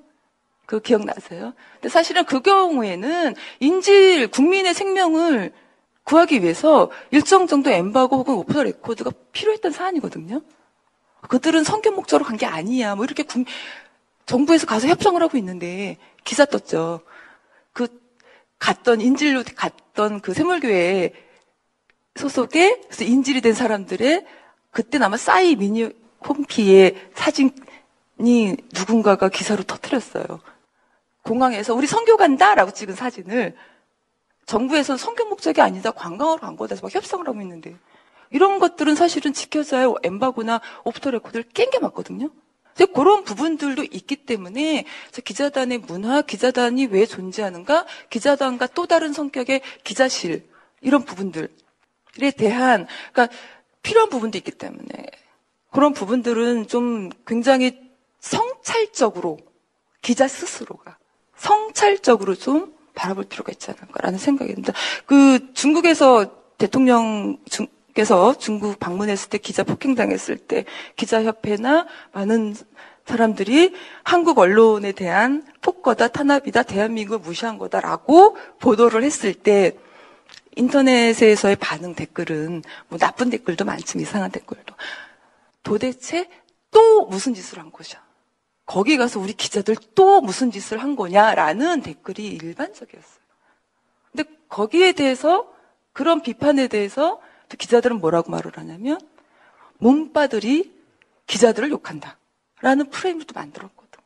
그거 기억나세요? 근데 사실은 그 경우에는 국민의 생명을 구하기 위해서 일정 정도 엠바고 혹은 오프 더 레코드가 필요했던 사안이거든요. 그들은 선교 목적으로 간 게 아니야. 이렇게 정부에서 가서 협상을 하고 있는데 기사 떴죠. 인질로 갔던 그 샘물교회 소속의 그래서 인질이 된 사람들의 그때 아마 싸이 미니 홈피의 사진이 누군가가 기사로 터뜨렸어요. 공항에서 우리 선교 간다라고 찍은 사진을 정부에서 선교 목적이 아니다 관광하러 간 거다 해서 막 협상을 하고 있는데 이런 것들은 사실은 지켜져야 할 엠바고나 오프 더 레코드를 깽겨 맞거든요. 그런 부분들도 있기 때문에 기자단의 문화, 기자단이 왜 존재하는가, 기자단과 또 다른 성격의 기자실 이런 부분들에 대한 그러니까 필요한 부분도 있기 때문에 그런 부분들은 좀 굉장히 성찰적으로 기자 스스로가 성찰적으로 좀 바라볼 필요가 있지 않을까라는 생각이 듭니다. 중국에서 대통령께서 중국 방문했을 때 기자 폭행당했을 때 기자협회나 많은 사람들이 한국 언론에 대한 폭거다, 탄압이다, 대한민국을 무시한 거다라고 보도를 했을 때 인터넷에서의 반응 댓글은 나쁜 댓글도 많지만 이상한 댓글도 도대체 또 무슨 짓을 한 거죠? 거기 가서 우리 기자들 또 무슨 짓을 한 거냐라는 댓글이 일반적이었어요. 근데 거기에 대해서 그런 비판에 대해서 또 기자들은 뭐라고 말을 하냐면 몸빠들이 기자들을 욕한다라는 프레임을 또 만들었거든.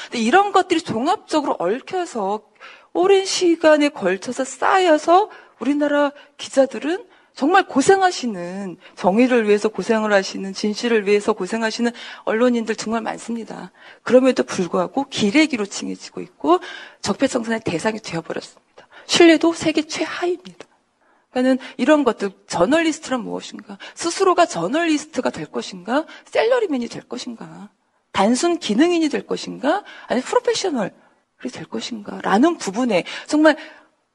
근데 이런 것들이 종합적으로 얽혀서 오랜 시간에 걸쳐서 쌓여서 우리나라 기자들은 정말 고생하시는, 정의를 위해서 고생을 하시는, 진실을 위해서 고생하시는 언론인들 정말 많습니다. 그럼에도 불구하고 기레기로 칭해지고 있고 적폐청산의 대상이 되어버렸습니다. 신뢰도 세계 최하위입니다. 그러니까 이런 것들, 저널리스트란 무엇인가? 스스로가 저널리스트가 될 것인가? 셀러리맨이 될 것인가? 단순 기능인이 될 것인가? 아니 프로페셔널이 될 것인가? 라는 부분에 정말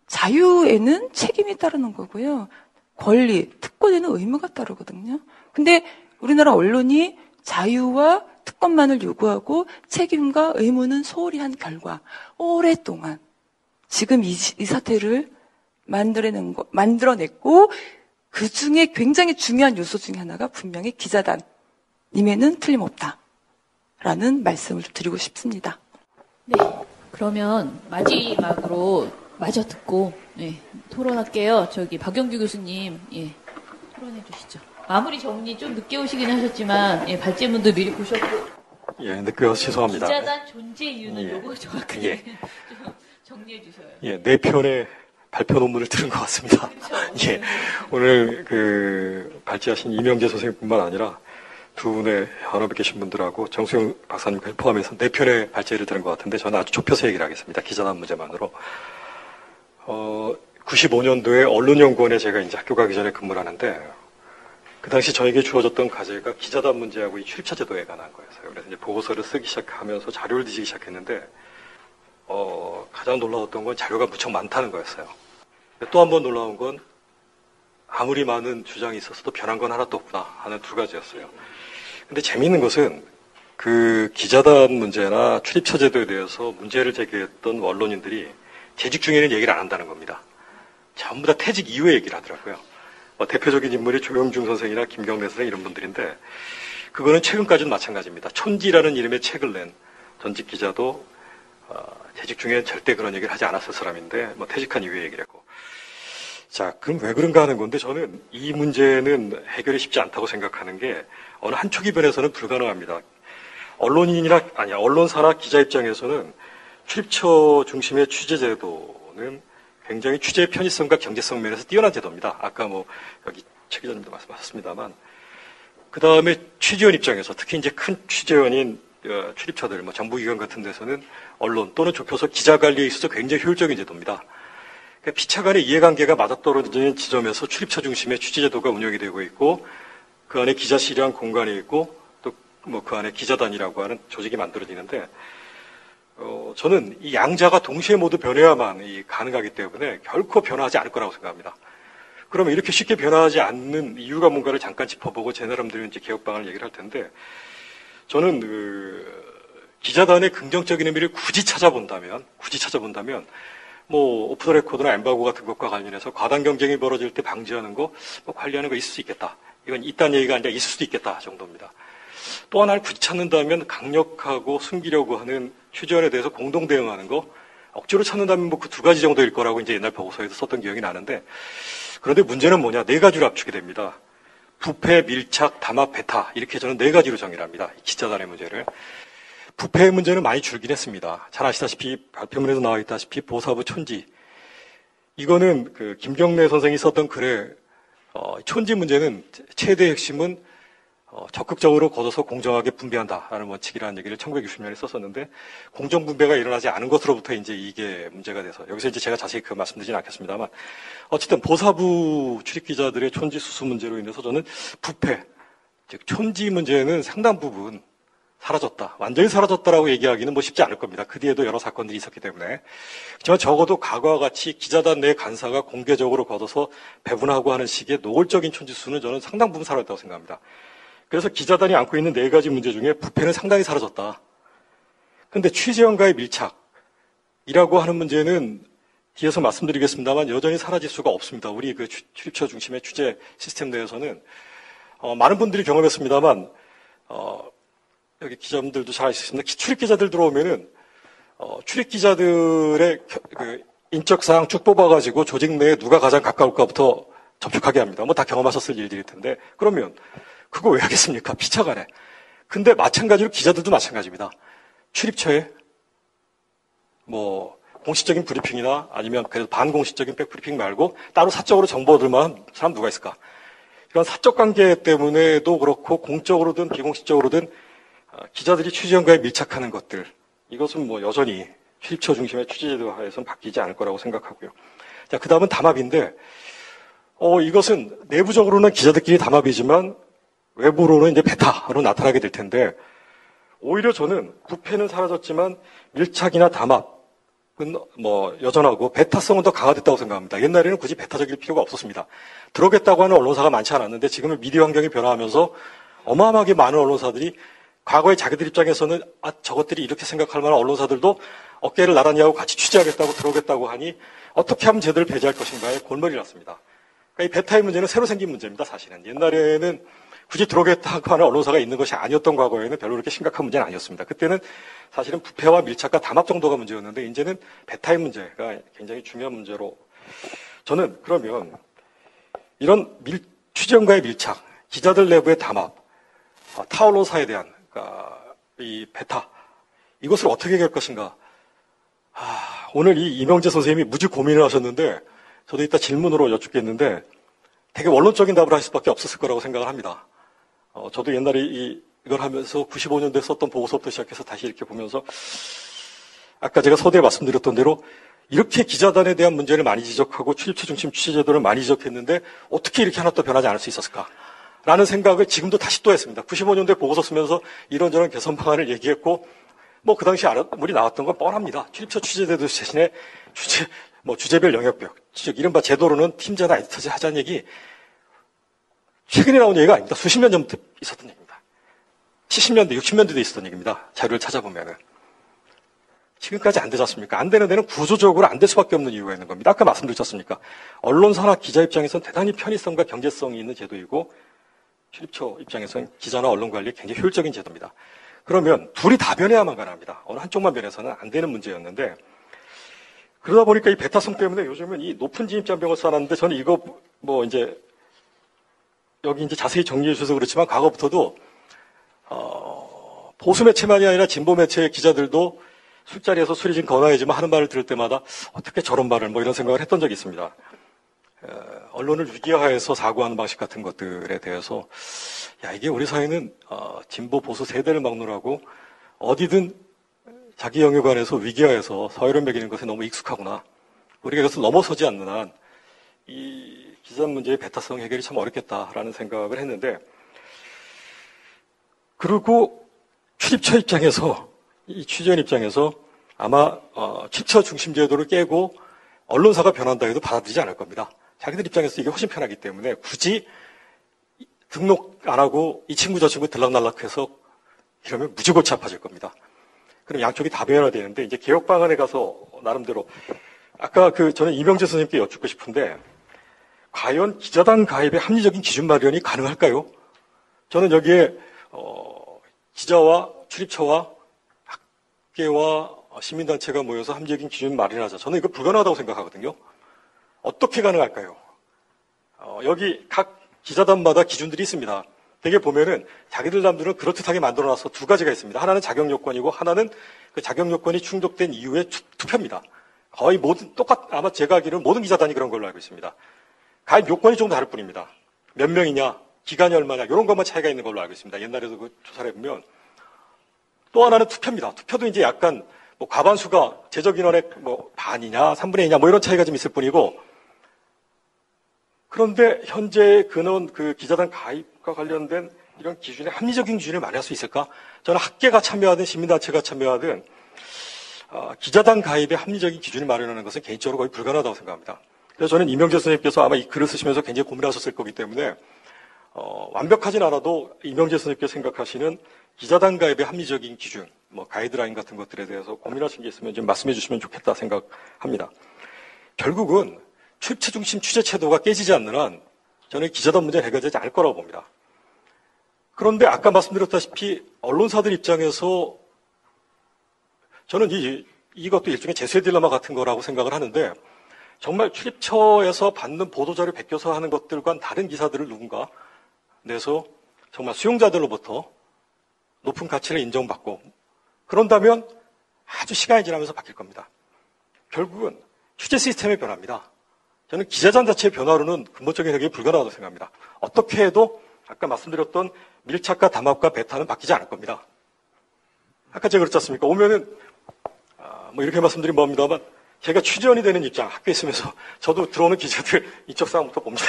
자유에는 책임이 따르는 거고요. 권리, 특권에는 의무가 따르거든요. 근데 우리나라 언론이 자유와 특권만을 요구하고 책임과 의무는 소홀히 한 결과 오랫동안 지금 이 사태를 만들어냈고 그 중에 굉장히 중요한 요소 중에 하나가 분명히 기자단임에는 틀림없다라는 말씀을 드리고 싶습니다. 네, 그러면 마지막으로 마저 듣고 토론할게요. 박영규 교수님 토론해 주시죠. 마무리 정리 좀 늦게 오시긴 하셨지만 발제문도 미리 보셨고 늦게 와서 죄송합니다. 기자단 존재 이유는 요거 정확하게 좀 정리해 주셔요. 네 편의 발표 논문을 들은 것 같습니다. 그렇죠. 오늘 발제하신 이명재 선생님뿐만 아니라 두 분의 현업에 계신 분들하고 정수영 박사님까지 포함해서 4편의 발제를 들은 것 같은데 저는 아주 좁혀서 얘기를 하겠습니다. 기자단 문제만으로. 95년도에 언론연구원에 제가 이제 학교 가기 전에 근무를 하는데 그 당시 저에게 주어졌던 과제가 기자단 문제하고 이 출입처 제도에 관한 거였어요. 그래서 이제 보고서를 쓰기 시작하면서 자료를 뒤지기 시작했는데 가장 놀라웠던 건 자료가 무척 많다는 거였어요. 또 한 번 놀라운 건 아무리 많은 주장이 있었어도 변한 건 하나도 없구나 하는 두 가지였어요. 근데 재미있는 것은 그 기자단 문제나 출입처 제도에 대해서 문제를 제기했던 언론인들이 재직 중에는 얘기를 안 한다는 겁니다. 전부 다 퇴직 이후에 얘기를 하더라고요. 대표적인 인물이 조영중 선생이나 김경래 선생 이런 분들인데 그거는 최근까지는 마찬가지입니다. 촌지라는 이름의 책을 낸 전직 기자도 재직 중에 절대 그런 얘기를 하지 않았을 사람인데 퇴직한 이후에 얘기를 했고 자 그럼 왜 그런가 하는 건데 저는 이 문제는 해결이 쉽지 않다고 생각하는 게 어느 한 초기 변에서는 불가능합니다. 언론사나 기자 입장에서는 출입처 중심의 취재 제도는 굉장히 취재의 편의성과 경제성 면에서 뛰어난 제도입니다. 아까 여기 최 기자님도 말씀하셨습니다만, 그 다음에 취재원 입장에서 특히 이제 큰 취재원인 출입처들, 정부기관 같은 데서는 언론 또는 좁혀서 기자 관리에 있어서 굉장히 효율적인 제도입니다. 그러니까 피차 간의 이해관계가 맞아떨어지는 지점에서 출입처 중심의 취재제도가 운영이 되고 있고, 그 안에 기자실이란 공간이 있고, 또 그 안에 기자단이라고 하는 조직이 만들어지는데, 저는 이 양자가 동시에 모두 변해야만 가능하기 때문에 결코 변화하지 않을 거라고 생각합니다. 그러면 이렇게 쉽게 변화하지 않는 이유가 뭔가를 잠깐 짚어보고 제 나름대로 이제 개혁방안을 얘기를 할 텐데, 저는 기자단의 긍정적인 의미를 굳이 찾아본다면 오프 더 레코드나 엠바고 같은 것과 관련해서 과당 경쟁이 벌어질 때 방지하는 거, 관리하는 거 있을 수 있겠다. 이건 있다는 얘기가 아니라 있을 수도 있겠다 정도입니다. 또 하나를 굳이 찾는다면 강력하고 숨기려고 하는 취재원에 대해서 공동 대응하는 거, 억지로 찾는다면 그 두 가지 정도일 거라고 이제 옛날 보고서에서 썼던 기억이 나는데, 그런데 문제는 뭐냐? 네 가지로 압축이 됩니다. 부패, 밀착, 담합, 배타, 이렇게 저는 네 가지로 정의를 합니다. 기자단의 문제를. 부패의 문제는 많이 줄긴 했습니다. 잘 아시다시피 발표문에도 나와 있다시피 보사부 촌지, 이거는 김경래 선생이 썼던 글에 촌지 문제는 최대 핵심은 적극적으로 걷어서 공정하게 분배한다라는 원칙이라는 얘기를 1960년에 썼었는데, 공정분배가 일어나지 않은 것으로부터 이제 이게 문제가 돼서, 여기서 이제 제가 자세히 말씀드리진 않겠습니다만, 어쨌든 보사부 출입기자들의 촌지 수수 문제로 인해서 저는 부패, 즉 촌지 문제는 상당 부분 사라졌다, 완전히 사라졌다라고 얘기하기는 쉽지 않을 겁니다. 그 뒤에도 여러 사건들이 있었기 때문에. 그렇지만 적어도 과거와 같이 기자단 내 간사가 공개적으로 걷어서 배분하고 하는 식의 노골적인 촌지 수는 저는 상당 부분 사라졌다고 생각합니다. 그래서 기자단이 안고 있는 네 가지 문제 중에 부패는 상당히 사라졌다. 그런데 취재원과의 밀착이라고 하는 문제는 뒤에서 말씀드리겠습니다만 여전히 사라질 수가 없습니다. 우리 출입처 중심의 취재 시스템 내에서는 많은 분들이 경험했습니다만, 여기 기자분들도 잘 아시겠습니다. 출입기자들 들어오면은 출입기자들의 인적사항 쭉 뽑아가지고 조직 내에 누가 가장 가까울까부터 접촉하게 합니다. 다 경험하셨을 일들일 텐데, 그러면 그거 왜 하겠습니까? 피차간에. 근데 마찬가지로 기자들도 마찬가지입니다. 출입처에 공식적인 브리핑이나 아니면 그래도 반공식적인 백브리핑 말고 따로 사적으로 정보 얻을 만한 사람 누가 있을까? 이런 사적 관계 때문에도 그렇고 공적으로든 비공식적으로든 기자들이 취재원과의 밀착하는 것들, 이것은 여전히 출입처 중심의 취재제도 하에서는 바뀌지 않을 거라고 생각하고요. 자, 그 다음은 담합인데, 이것은 내부적으로는 기자들끼리 담합이지만 외부로는 이제 배타로 나타나게 될 텐데, 오히려 저는 부패는 사라졌지만 밀착이나 담합은 여전하고 배타성은 더 강화됐다고 생각합니다. 옛날에는 굳이 배타적일 필요가 없었습니다. 들어오겠다고 하는 언론사가 많지 않았는데, 지금은 미디어 환경이 변화하면서 어마어마하게 많은 언론사들이, 과거에 자기들 입장에서는 저것들이 이렇게 생각할 만한 언론사들도 어깨를 나란히 하고 같이 취재하겠다고 들어오겠다고 하니 어떻게 하면 쟤들을 배제할 것인가에 골머리를 났습니다. 그러니까 이 배타의 문제는 새로 생긴 문제입니다. 사실은 옛날에는 굳이 들어오겠다고 하는 언론사가 있는 것이 아니었던 과거에는 별로 그렇게 심각한 문제는 아니었습니다. 그때는 사실은 부패와 밀착과 담합 정도가 문제였는데, 이제는 배타의 문제가 굉장히 중요한 문제로, 저는 그러면 이런 취재원과의 밀착, 기자들 내부의 담합, 타 언론사에 대한 이 배타, 이것을 어떻게 해결할 것인가. 오늘 이 이명재 선생님이 무지 고민을 하셨는데, 저도 이따 질문으로 여쭙겠는데 되게 원론적인 답을 하실 수밖에 없었을 거라고 생각을 합니다. 저도 옛날에 이걸 하면서 95년도에 썼던 보고서부터 시작해서 다시 이렇게 보면서, 아까 제가 서두에 말씀드렸던 대로 이렇게 기자단에 대한 문제를 많이 지적하고 출입처 중심 취재제도를 많이 지적했는데 어떻게 이렇게 하나도 변하지 않을 수 있었을까? 라는 생각을 지금도 다시 또 했습니다. 95년도에 보고서 쓰면서 이런저런 개선 방안을 얘기했고, 그 당시 물이 나왔던 건 뻔합니다. 출입처 취재제도 대신에 주제별 영역별, 즉 이른바 제도로는 팀제나 에디터제 하자는 얘기, 최근에 나온 얘기가 아닙니다. 수십 년 전부터 있었던 얘기입니다. 70년대, 60년대도 있었던 얘기입니다. 자료를 찾아보면은. 지금까지 안 되지 않습니까? 안 되는 데는 구조적으로 안 될 수밖에 없는 이유가 있는 겁니다. 아까 말씀드렸지 않습니까? 언론사나 기자 입장에서는 대단히 편의성과 경제성이 있는 제도이고, 출입처 입장에서는 기자나 언론 관리에 굉장히 효율적인 제도입니다. 그러면 둘이 다 변해야만 가능합니다. 어느 한쪽만 변해서는 안 되는 문제였는데, 그러다 보니까 이 배타성 때문에 요즘은 이 높은 진입장벽을 쌓았는데, 저는 이거 여기 이제 자세히 정리해 주셔서 그렇지만 과거부터도 보수 매체만이 아니라 진보 매체 기자들도 술자리에서 술이 좀 거나해지만 하는 말을 들을 때마다 어떻게 저런 말을 뭐 이런 생각을 했던 적이 있습니다. 언론을 위기화해서 사고하는 방식 같은 것들에 대해서 야 이게 우리 사회는 진보 보수 세대를 막론하고 어디든 자기 영역 안에서 위기화해서 사회를 매기는 것에 너무 익숙하구나. 우리가 이것을 넘어서지 않는 한 이 기자 문제의 배타성 해결이 참 어렵겠다라는 생각을 했는데 그리고 출입처 입장에서 이 취재원 입장에서 아마 출입처 중심 제도를 깨고 언론사가 변한다 해도 받아들이지 않을 겁니다. 자기들 입장에서 이게 훨씬 편하기 때문에 굳이 등록 안 하고 이 친구 저 친구 들락날락해서 이러면 무지골치 아파질 겁니다. 그럼 양쪽이 다 변화되는데 이제 개혁 방안에 가서 나름대로 아까 저는 이명재 선생님께 여쭙고 싶은데 과연 기자단 가입의 합리적인 기준 마련이 가능할까요? 저는 여기에 기자와 출입처와 학계와 시민단체가 모여서 합리적인 기준 마련하자. 저는 이거 불가능하다고 생각하거든요. 어떻게 가능할까요? 여기 각 기자단마다 기준들이 있습니다. 되게 보면은 자기들 남들은 그렇듯하게 만들어놔서 두 가지가 있습니다. 하나는 자격 요건이고 하나는 그 자격 요건이 충족된 이후에 투표입니다. 거의 아마 제가 알기로는 모든 기자단이 그런 걸로 알고 있습니다. 가입 요건이 조금 다를 뿐입니다. 몇 명이냐, 기간이 얼마냐, 이런 것만 차이가 있는 걸로 알고 있습니다. 옛날에도 그 조사를 해보면. 또 하나는 투표입니다. 투표도 이제 약간 과반수가 재적 인원의 반이냐, 3분의 2냐, 이런 차이가 좀 있을 뿐이고, 그런데 현재 그 기자단 가입과 관련된 이런 기준에 합리적인 기준을 마련할 수 있을까? 저는 학계가 참여하든 시민단체가 참여하든 기자단 가입에 합리적인 기준을 마련하는 것은 개인적으로 거의 불가능하다고 생각합니다. 그래서 저는 이명재 선생님께서 아마 이 글을 쓰시면서 굉장히 고민하셨을 거기 때문에 완벽하진 않아도 이명재 선생님께서 생각하시는 기자단 가입의 합리적인 기준, 가이드라인 같은 것들에 대해서 고민하신 게 있으면 좀 말씀해 주시면 좋겠다 생각합니다. 결국은 출입처 중심 취재 제도가 깨지지 않는 한 저는 기자단 문제는 해결되지 않을 거라고 봅니다. 그런데 아까 말씀드렸다시피 언론사들 입장에서 저는 이것도 일종의 제수의 딜레마 같은 거라고 생각을 하는데 정말 출입처에서 받는 보도자를 베껴서 하는 것들과는 다른 기사들을 누군가 내서 정말 수용자들로부터 높은 가치를 인정받고 그런다면 아주 시간이 지나면서 바뀔 겁니다. 결국은 취재 시스템의 변화입니다. 저는 기자단 자체의 변화로는 근본적인 해결이 불가능하다고 생각합니다. 어떻게 해도 아까 말씀드렸던 밀착과 담합과 배타는 바뀌지 않을 겁니다. 아까 제가 그랬지 않습니까? 오면은 이렇게 말씀드리면 뭐합니다만 제가 취재원이 되는 입장, 학교에 있으면서 저도 들어오는 기자들 이쪽 상황부터 봅니다.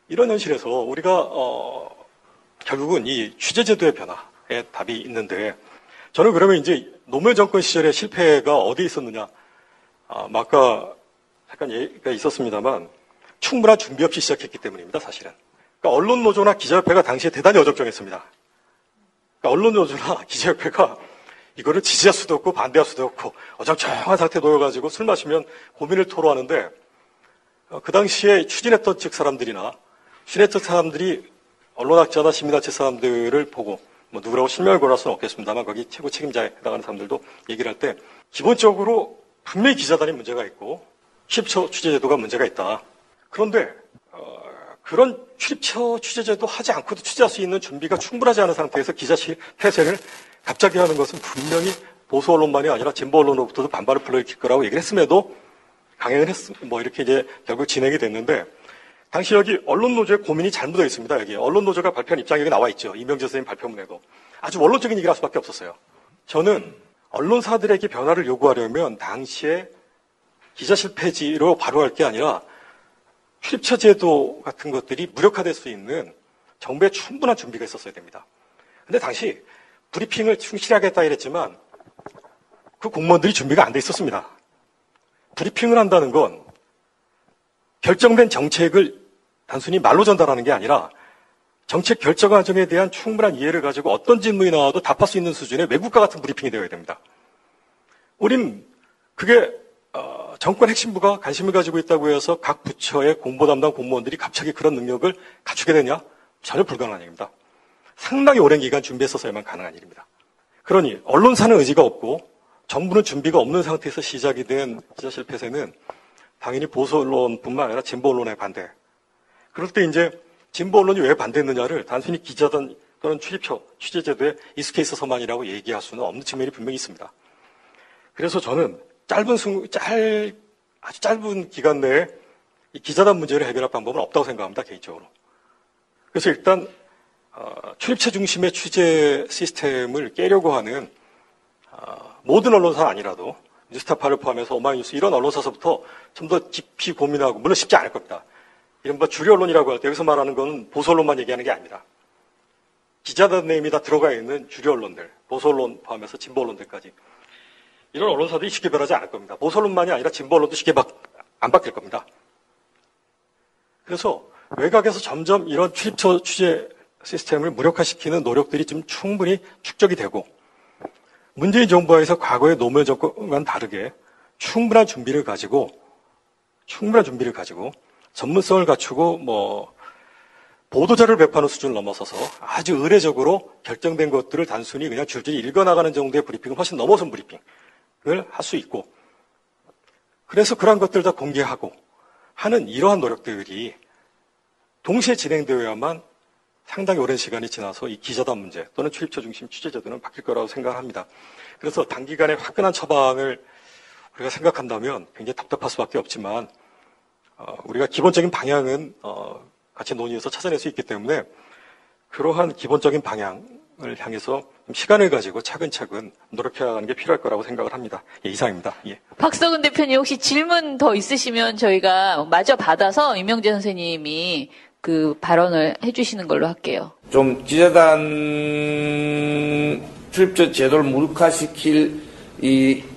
이런 현실에서 우리가 결국은 이 취재제도의 변화에 답이 있는데 저는 그러면 이제 노무현 정권 시절의 실패가 어디에 있었느냐? 아까 잠깐 얘기가 있었습니다만 충분한 준비 없이 시작했기 때문입니다, 사실은. 그러니까 언론노조나 기자협회가 당시에 대단히 어정쩡했습니다. 그러니까 언론노조나 기자협회가 이거를 지지할 수도 없고 반대할 수도 없고 어정쩡한 상태에 놓여가지고 술 마시면 고민을 토로하는데 그 당시에 추진했던 측 사람들이나 추진했던 사람들이 언론학자나 시민단체 사람들을 보고 누구라고 실명을 거론할 수는 없겠습니다만 거기 최고 책임자에 해당하는 사람들도 얘기를 할 때 기본적으로 분명히 기자단이 문제가 있고 출입처 취재제도가 문제가 있다. 그런데 그런 출입처 취재제도 하지 않고도 취재할 수 있는 준비가 충분하지 않은 상태에서 기자실 폐쇄를 갑자기 하는 것은 분명히 보수 언론만이 아니라 진보 언론으로부터도 반발을 불러일으킬 거라고 얘기를 했음에도 강행을 이렇게 이제 결국 진행이 됐는데 당시 여기 언론노조의 고민이 잘 묻어 있습니다. 여기 언론노조가 발표한 입장이 여기 나와 있죠. 이명재 선생님 발표문에도 아주 원론적인 얘기를 할 수밖에 없었어요. 저는 언론사들에게 변화를 요구하려면 당시에 기자실 폐지로 바로 할 게 아니라 출입처 제도 같은 것들이 무력화될 수 있는 정부의 충분한 준비가 있었어야 됩니다. 근데 당시 브리핑을 충실히 하겠다 이랬지만 그 공무원들이 준비가 안 돼 있었습니다. 브리핑을 한다는 건 결정된 정책을 단순히 말로 전달하는 게 아니라 정책 결정 과정에 대한 충분한 이해를 가지고 어떤 질문이 나와도 답할 수 있는 수준의 외국과 같은 브리핑이 되어야 됩니다. 우린 그게 정권 핵심부가 관심을 가지고 있다고 해서 각 부처의 공보 담당 공무원들이 갑자기 그런 능력을 갖추게 되냐? 전혀 불가능한 일입니다. 상당히 오랜 기간 준비했었어야만 가능한 일입니다. 그러니 언론사는 의지가 없고 정부는 준비가 없는 상태에서 시작이 된 기자실 폐쇄는 당연히 보수 언론뿐만 아니라 진보 언론의 반대. 그럴 때 이제 진보 언론이 왜 반대했느냐를 단순히 기자단 또는 출입처, 취재제도에 익숙해 있어서만이라고 얘기할 수는 없는 측면이 분명히 있습니다. 그래서 저는 아주 짧은 기간 내에 이 기자단 문제를 해결할 방법은 없다고 생각합니다, 개인적으로. 그래서 일단 출입처 중심의 취재 시스템을 깨려고 하는 모든 언론사는 아니라도 뉴스타파를 포함해서 오마이뉴스 이런 언론사서부터 좀 더 깊이 고민하고, 물론 쉽지 않을 겁니다. 이른바 주류 언론이라고 할 때 여기서 말하는 건 보수 언론만 얘기하는 게 아닙니다. 기자단 내임이 다 들어가 있는 주류 언론들, 보수 언론 포함해서 진보 언론들까지 이런 언론사들이 쉽게 변하지 않을 겁니다. 보수 언론만이 아니라 진보 언론도 쉽게 안 바뀔 겁니다. 그래서 외곽에서 점점 이런 출입처 취재 시스템을 무력화시키는 노력들이 좀 충분히 축적이 되고, 문재인 정부에서 과거의 노무현 정권과는 다르게 충분한 준비를 가지고 전문성을 갖추고 보도자료를 배포하는 수준을 넘어서서 아주 의례적으로 결정된 것들을 단순히 그냥 줄줄이 읽어나가는 정도의 브리핑을 훨씬 넘어선 브리핑을 할 수 있고, 그래서 그러한 것들을 다 공개하고 하는 이러한 노력들이 동시에 진행되어야만 상당히 오랜 시간이 지나서 이 기자단 문제 또는 출입처 중심 취재제도는 바뀔 거라고 생각합니다. 그래서 단기간에 화끈한 처방을 우리가 생각한다면 굉장히 답답할 수밖에 없지만, 우리가 기본적인 방향은 같이 논의해서 찾아낼 수 있기 때문에 그러한 기본적인 방향을 향해서 시간을 가지고 차근차근 노력해가는 게 필요할 거라고 생각을 합니다. 예, 이상입니다. 예. 박석은 대표님 혹시 질문 더 있으시면 저희가 마저 받아서 임명재 선생님이 그 발언을 해주시는 걸로 할게요. 좀 기자단 출입처 제도를 무력화시킬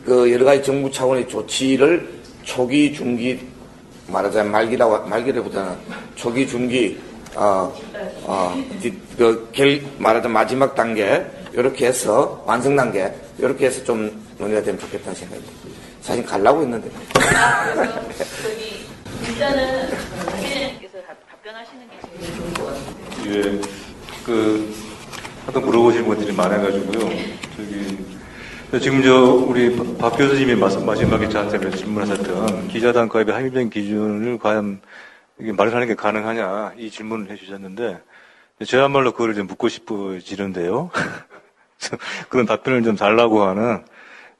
여러 가지 정부 차원의 조치를 초기, 중기, 말하자면 말기라보다는 초기, 중기, 말하자면 마지막 단계, 이렇게 해서, 완성 단계, 이렇게 해서 좀 논의가 되면 좋겠다는 생각입니다. 사실 가려고 했는데. 일단은 대표님께서 답변하시는 게 제일 좋을 것 같아요. 예, 아까 물어보신 분들이 많아가지고요. 지금 우리 박 교수님이 마지막에 저한테 질문하셨던 기자단 가입의 합리적인 기준을 과연 이게 말을 하는 게 가능하냐, 이 질문을 해주셨는데, 저야말로 그걸 좀 묻고 싶어지는데요. 그런 답변을 좀 달라고 하는,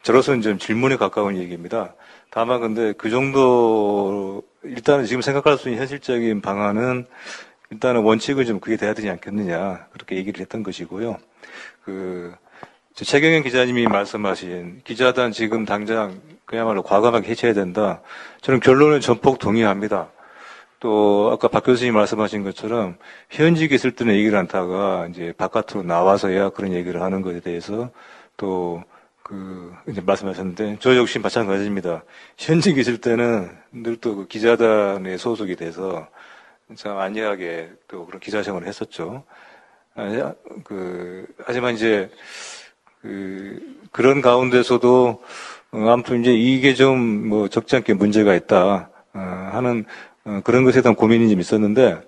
저로서는 좀 질문에 가까운 얘기입니다. 다만 근데 그 정도, 일단은 지금 생각할 수 있는 현실적인 방안은, 일단은 원칙은 좀 그게 돼야 되지 않겠느냐, 그렇게 얘기를 했던 것이고요. 최경영 기자님이 말씀하신 기자단 지금 당장 그야말로 과감하게 해체해야 된다. 저는 결론은 전폭 동의합니다. 또 아까 박 교수님이 말씀하신 것처럼 현직에 있을 때는 얘기를 않다가 이제 바깥으로 나와서야 그런 얘기를 하는 것에 대해서 또 이제 말씀하셨는데 저 역시 마찬가지입니다. 현직에 있을 때는 늘 또 그 기자단에 소속이 돼서 참 안이하게 또 그런 기자 생활을 했었죠. 하지만 이제 그런 가운데서도 아무튼 이제 이게 좀 적지 않게 문제가 있다 하는 그런 것에 대한 고민이 좀 있었는데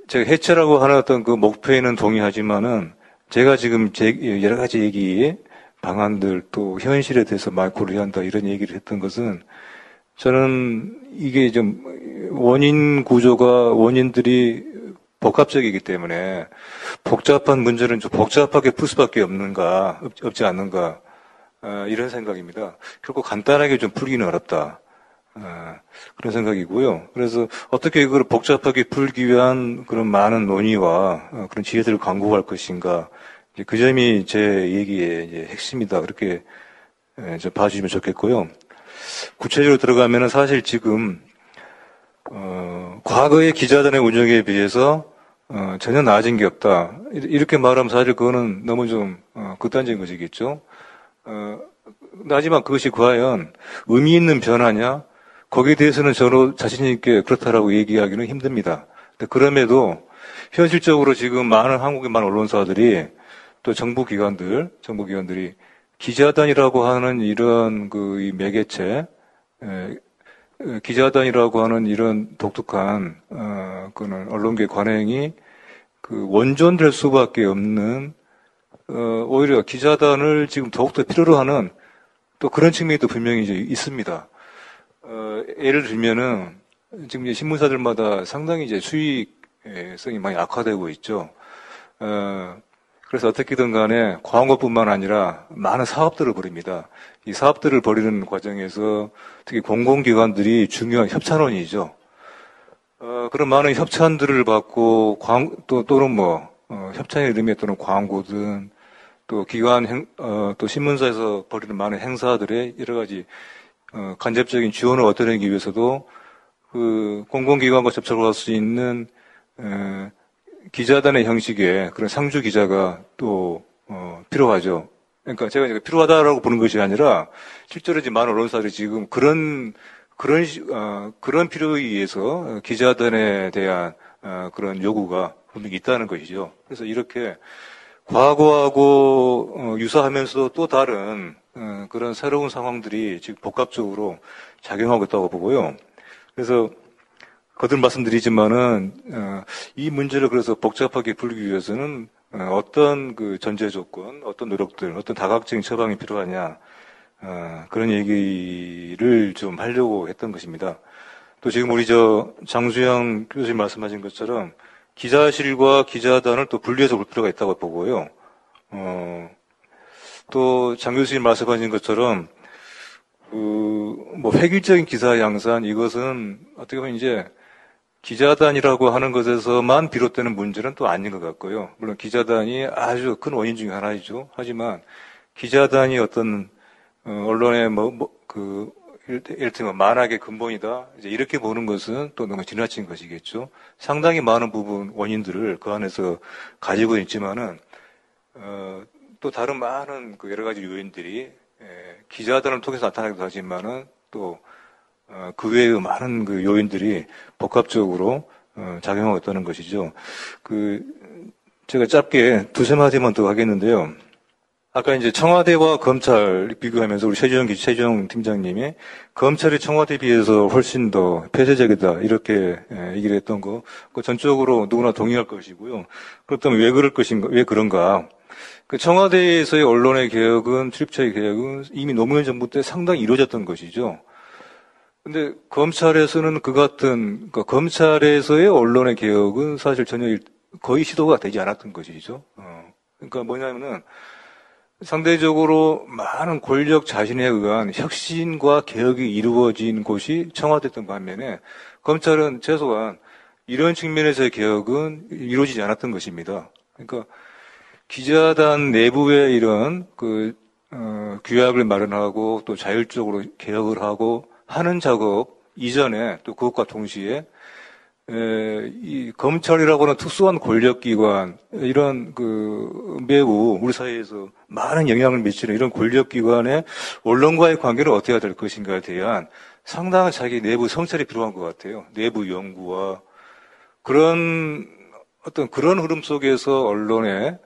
제가 해체라고 하는 어떤 그 목표에는 동의하지만은 제가 지금 여러 가지 얘기 방안들 또 현실에 대해서 많이 고려해야 한다 이런 얘기를 했던 것은 저는 이게 좀 원인들이 복합적이기 때문에 복잡한 문제는 좀 복잡하게 풀 수밖에 없지 않는가, 이런 생각입니다. 결국 간단하게 좀 풀기는 어렵다. 그런 생각이고요. 그래서 어떻게 이걸 복잡하게 풀기 위한 그런 많은 논의와 그런 지혜들을 강구할 것인가, 그 점이 제 얘기의 핵심이다. 그렇게 좀 봐주시면 좋겠고요. 구체적으로 들어가면은 사실 지금 과거의 기자단의 운영에 비해서 전혀 나아진 게 없다. 이렇게 말하면 사실 그거는 너무 좀 극단적인 것이겠죠. 하지만 그것이 과연 의미 있는 변화냐? 거기에 대해서는 저로 자신 있게 그렇다라고 얘기하기는 힘듭니다. 그럼에도 현실적으로 지금 한국의 많은 언론사들이 또 정부기관들이 기자단이라고 하는 이런 이 매개체, 기자단이라고 하는 이런 독특한 언론계 관행이 원존될 수밖에 없는 오히려 기자단을 지금 더욱더 필요로 하는 또 그런 측면이 또 분명히 이제 있습니다. 예를 들면은 지금 이제 신문사들마다 상당히 이제 수익성이 많이 악화되고 있죠. 그래서 어떻게든 간에 광고뿐만 아니라 많은 사업들을 벌입니다. 이 사업들을 벌이는 과정에서 특히 공공기관들이 중요한 협찬원이죠. 그런 많은 협찬들을 받고 또는 협찬의 의미 또는 광고든 또 기관 또 신문사에서 벌이는 많은 행사들의 여러 가지 간접적인 지원을 얻어내기 위해서도 그 공공기관과 접촉을 할 수 있는 기자단의 형식의 그런 상주 기자가 또 필요하죠. 그러니까 제가 이제 필요하다라고 보는 것이 아니라 실제로 이제 많은 언론사들이 지금 그런 필요에 의해서 기자단에 대한 그런 요구가 분명히 있다는 것이죠. 그래서 이렇게 과거하고 유사하면서도 또 다른 그런 새로운 상황들이 지금 복합적으로 작용하고 있다고 보고요. 그래서 거듭 말씀드리지만은 이 문제를 그래서 복잡하게 풀기 위해서는 어떤 그 전제 조건, 어떤 노력들, 어떤 다각적인 처방이 필요하냐 그런 얘기를 좀 하려고 했던 것입니다. 또 지금 우리 장수영 교수님 말씀하신 것처럼 기자실과 기자단을 또 분리해서 볼 필요가 있다고 보고요. 또 장 교수님 말씀하신 것처럼 획일적인 기사 양산 이것은 어떻게 보면 이제 기자단이라고 하는 것에서만 비롯되는 문제는 또 아닌 것 같고요. 물론 기자단이 아주 큰 원인 중에 하나이죠. 하지만 기자단이 어떤 언론의 예를 들면 만악의 근본이다. 이제 이렇게 보는 것은 또 너무 지나친 것이겠죠. 상당히 많은 부분 원인들을 그 안에서 가지고 있지만은 또 다른 많은 그 여러 가지 요인들이 기자단을 통해서 나타나기도 하지만은 또 그 외의 많은 그 요인들이 복합적으로 작용하고 있다는 것이죠. 제가 짧게 두세 마디만 더 하겠는데요. 아까 이제 청와대와 검찰 비교하면서 우리 최재형 팀장님이 검찰이 청와대에 비해서 훨씬 더 폐쇄적이다 이렇게 얘기를 했던 거, 그 전적으로 누구나 동의할 것이고요. 그렇다면 왜 그런가? 그 청와대에서의 언론의 개혁은, 출입처의 개혁은 이미 노무현 정부 때 상당히 이루어졌던 것이죠. 근데 검찰에서는 검찰에서의 언론의 개혁은 사실 전혀 거의 시도가 되지 않았던 것이죠. 그러니까 뭐냐면은 상대적으로 많은 권력 자신에 의한 혁신과 개혁이 이루어진 곳이 청와대였던 반면에 검찰은 최소한 이런 측면에서의 개혁은 이루어지지 않았던 것입니다. 그러니까 기자단 내부의 이런 규약을 마련하고 또 자율적으로 개혁을 하고 하는 작업 이전에 또 그것과 동시에 이 검찰이라고 하는 특수한 권력기관, 이런 매우 우리 사회에서 많은 영향을 미치는 이런 권력기관의 언론과의 관계를 어떻게 해야 될 것인가에 대한 상당한 자기 내부 성찰이 필요한 것 같아요. 내부 연구와 그런 흐름 속에서 언론의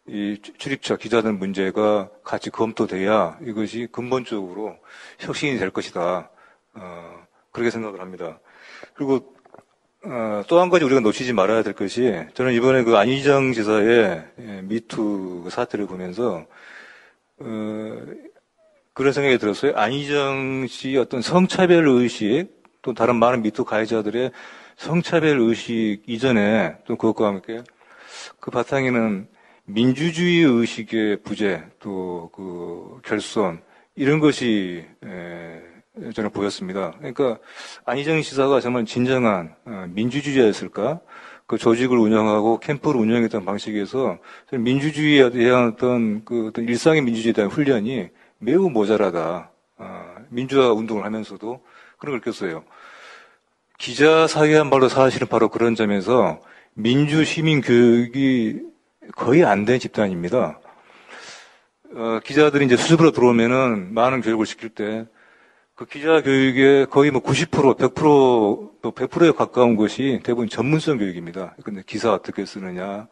이 출입처 기자들 문제가 같이 검토돼야 이것이 근본적으로 혁신이 될 것이다. 그렇게 생각을 합니다. 그리고 또 한 가지 우리가 놓치지 말아야 될 것이, 저는 이번에 안희정 지사의 미투 사태를 보면서 그런 생각이 들었어요. 안희정 씨의 어떤 성차별 의식, 또 다른 많은 미투 가해자들의 성차별 의식 이전에 또 그것과 함께 그 바탕에는 민주주의 의식의 부재, 또 결손 이런 것이 저는 보였습니다. 그러니까 안희정 지사가 정말 진정한 민주주의자였을까? 그 조직을 운영하고 캠프를 운영했던 방식에서 민주주의에 대한 어떤 일상의 민주주의에 대한 훈련이 매우 모자라다. 민주화 운동을 하면서도 그런 걸 느꼈어요. 기자 사회야말로 사실은 바로 그런 점에서 민주 시민 교육이 거의 안 된 집단입니다. 기자들이 이제 수습으로 들어오면은 많은 교육을 시킬 때 그 기자 교육의 거의 90%, 100%에 가까운 것이 대부분 전문성 교육입니다. 근데 기사 어떻게 쓰느냐,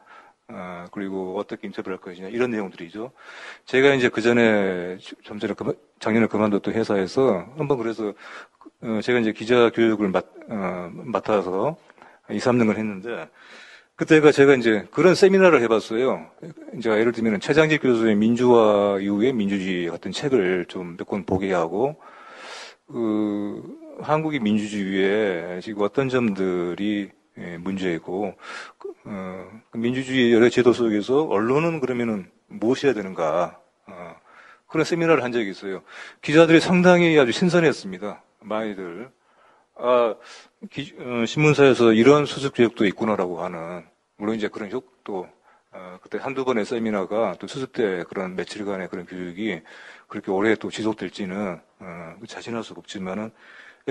그리고 어떻게 인터뷰를 할 것이냐, 이런 내용들이죠. 제가 이제 작년에 그만뒀던 회사에서 한번 그래서, 제가 이제 기자 교육을 맡아서 2, 3년을 했는데, 그때가 제가 이제 그런 세미나를 해봤어요. 이제 예를 들면 최장직 교수의 민주화 이후의 민주주의 같은 책을 좀 몇 권 보게 하고, 한국의 민주주의에 지금 어떤 점들이 문제이고, 민주주의 여러 제도 속에서 언론은 그러면은 무엇이 해야 되는가, 그런 세미나를 한 적이 있어요. 기자들이 상당히 아주 신선했습니다. 많이들. 신문사에서 이런 수습 교육도 있구나라고 하는, 물론 이제 그런 또, 그때 한두 번의 세미나가 또 수습 때 그런 며칠간의 그런 교육이 그렇게 오래 또 지속될지는, 자신할 수가 없지만은,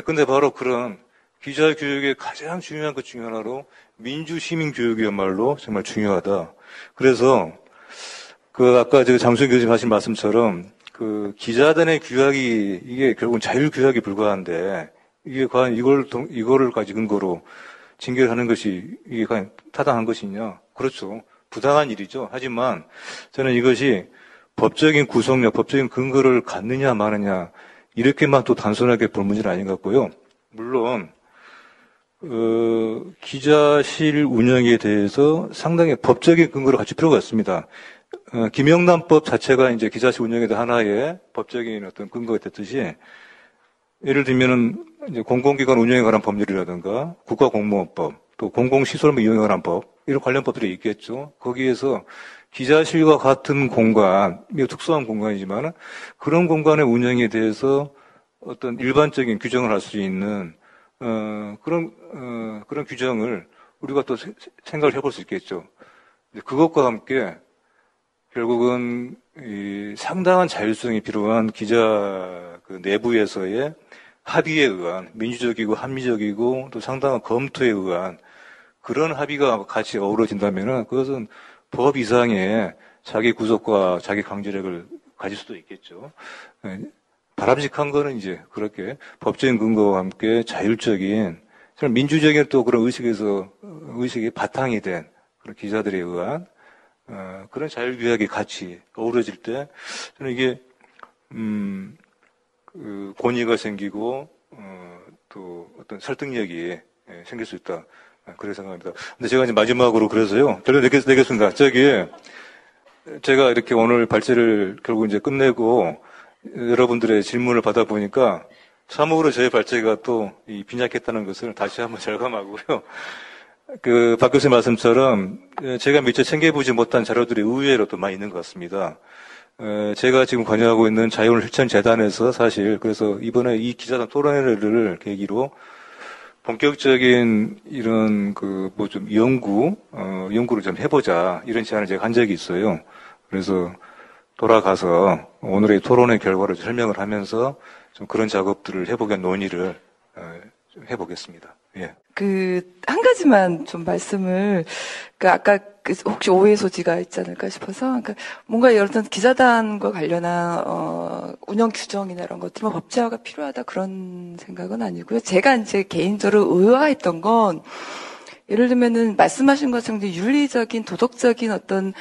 근데 바로 그런 기자 교육의 가장 중요한 것 중에 하나로 민주시민 교육이야말로 정말 중요하다. 그래서, 아까 장수영 교수님 하신 말씀처럼, 기자단의 규약이, 이게 결국은 자율규약이 불과한데, 이게 과연 이거를 가지고 근거로 징계를 하는 것이, 이게 과연 타당한 것이냐? 그렇죠. 부당한 일이죠. 하지만, 저는 이것이 법적인 구속력, 법적인 근거를 갖느냐, 마느냐, 이렇게만 또 단순하게 볼 문제는 아닌 것 같고요. 물론, 기자실 운영에 대해서 상당히 법적인 근거를 갖출 필요가 있습니다. 김영란법 자체가 이제 기자실 운영에 대한 하나의 법적인 어떤 근거가 됐듯이, 예를 들면은 이제 공공기관 운영에 관한 법률이라든가 국가공무원법, 또 공공시설물 이용에 관한 법, 이런 관련 법들이 있겠죠. 거기에서 기자실과 같은 공간, 매우 특수한 공간이지만 그런 공간의 운영에 대해서 어떤 일반적인 규정을 할 수 있는 그런 규정을 우리가 또 생각을 해볼 수 있겠죠. 그것과 함께 결국은 이 상당한 자율성이 필요한 기자 내부에서의 합의에 의한 민주적이고 합리적이고 또 상당한 검토에 의한 그런 합의가 같이 어우러진다면은 그것은 법 이상의 자기 구속과 자기 강제력을 가질 수도 있겠죠. 바람직한 거는 이제 그렇게 법적인 근거와 함께 자율적인 민주적인 또 그런 의식이 바탕이 된 그런 기자들에 의한 그런 자율규약이 같이 어우러질 때 저는 이게 권위가 생기고 또 어떤 설득력이 생길 수 있다. 그렇게 생각합니다. 근데 제가 이제 마지막으로 그래서요. 결론 내겠습니다. 제가 이렇게 오늘 발제를 결국 이제 끝내고 여러분들의 질문을 받아보니까 참으로 저의 발제가 또 빈약했다는 것을 다시 한번 절감하고요. 박 교수님 말씀처럼 제가 미처 챙겨보지 못한 자료들이 의외로 또 많이 있는 것 같습니다. 제가 지금 관여하고 있는 자유실천재단에서 사실 그래서 이번에 이 기자단 토론회를 계기로 본격적인 이런 좀 연구를 좀 해보자 이런 제안을 제가 한 적이 있어요. 그래서 돌아가서 오늘의 토론회 결과를 설명을 하면서 좀 그런 작업들을 해보게 논의를 좀 해보겠습니다. 예. 한 가지만 좀 말씀을, 아까 혹시 오해 소지가 있지 않을까 싶어서, 뭔가 어떤 기자단과 관련한, 운영 규정이나 이런 것들, 법제화가 필요하다 그런 생각은 아니고요. 제가 이제 개인적으로 의아했던 건, 예를 들면은 말씀하신 것처럼 윤리적인, 도덕적인 어떤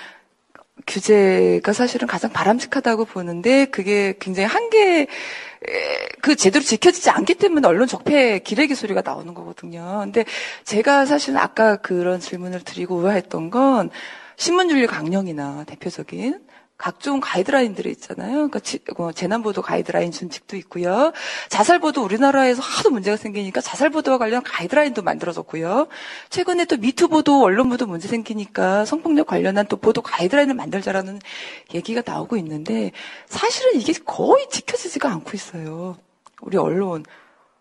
규제가 사실은 가장 바람직하다고 보는데 그게 굉장히 제대로 지켜지지 않기 때문에 언론 적폐 기레기 소리가 나오는 거거든요. 근데 제가 사실은 아까 그런 질문을 드리고 의아했던 건 신문윤리 강령이나 대표적인 각종 가이드라인들이 있잖아요. 그러니까 재난보도 가이드라인 준칙도 있고요. 자살보도 우리나라에서 하도 문제가 생기니까 자살보도와 관련 가이드라인도 만들어졌고요. 최근에 또 미투보도 언론보도 문제 생기니까 성폭력 관련한 또 보도 가이드라인을 만들자라는 얘기가 나오고 있는데 사실은 이게 거의 지켜지지가 않고 있어요. 우리 언론.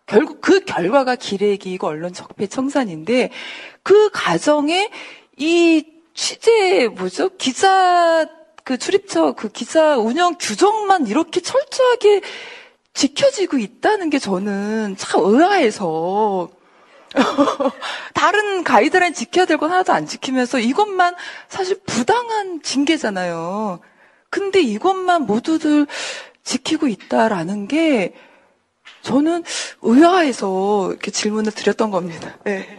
결국 그 결과가 기레기이고 언론 적폐 청산인데 그 과정에 이 취재 기자 출입처 기자 운영 규정만 이렇게 철저하게 지켜지고 있다는 게 저는 참 의아해서 다른 가이드라인 지켜야 될 건 하나도 안 지키면서 이것만 사실 부당한 징계잖아요. 근데 이것만 모두들 지키고 있다라는 게 저는 의아해서 이렇게 질문을 드렸던 겁니다. 네.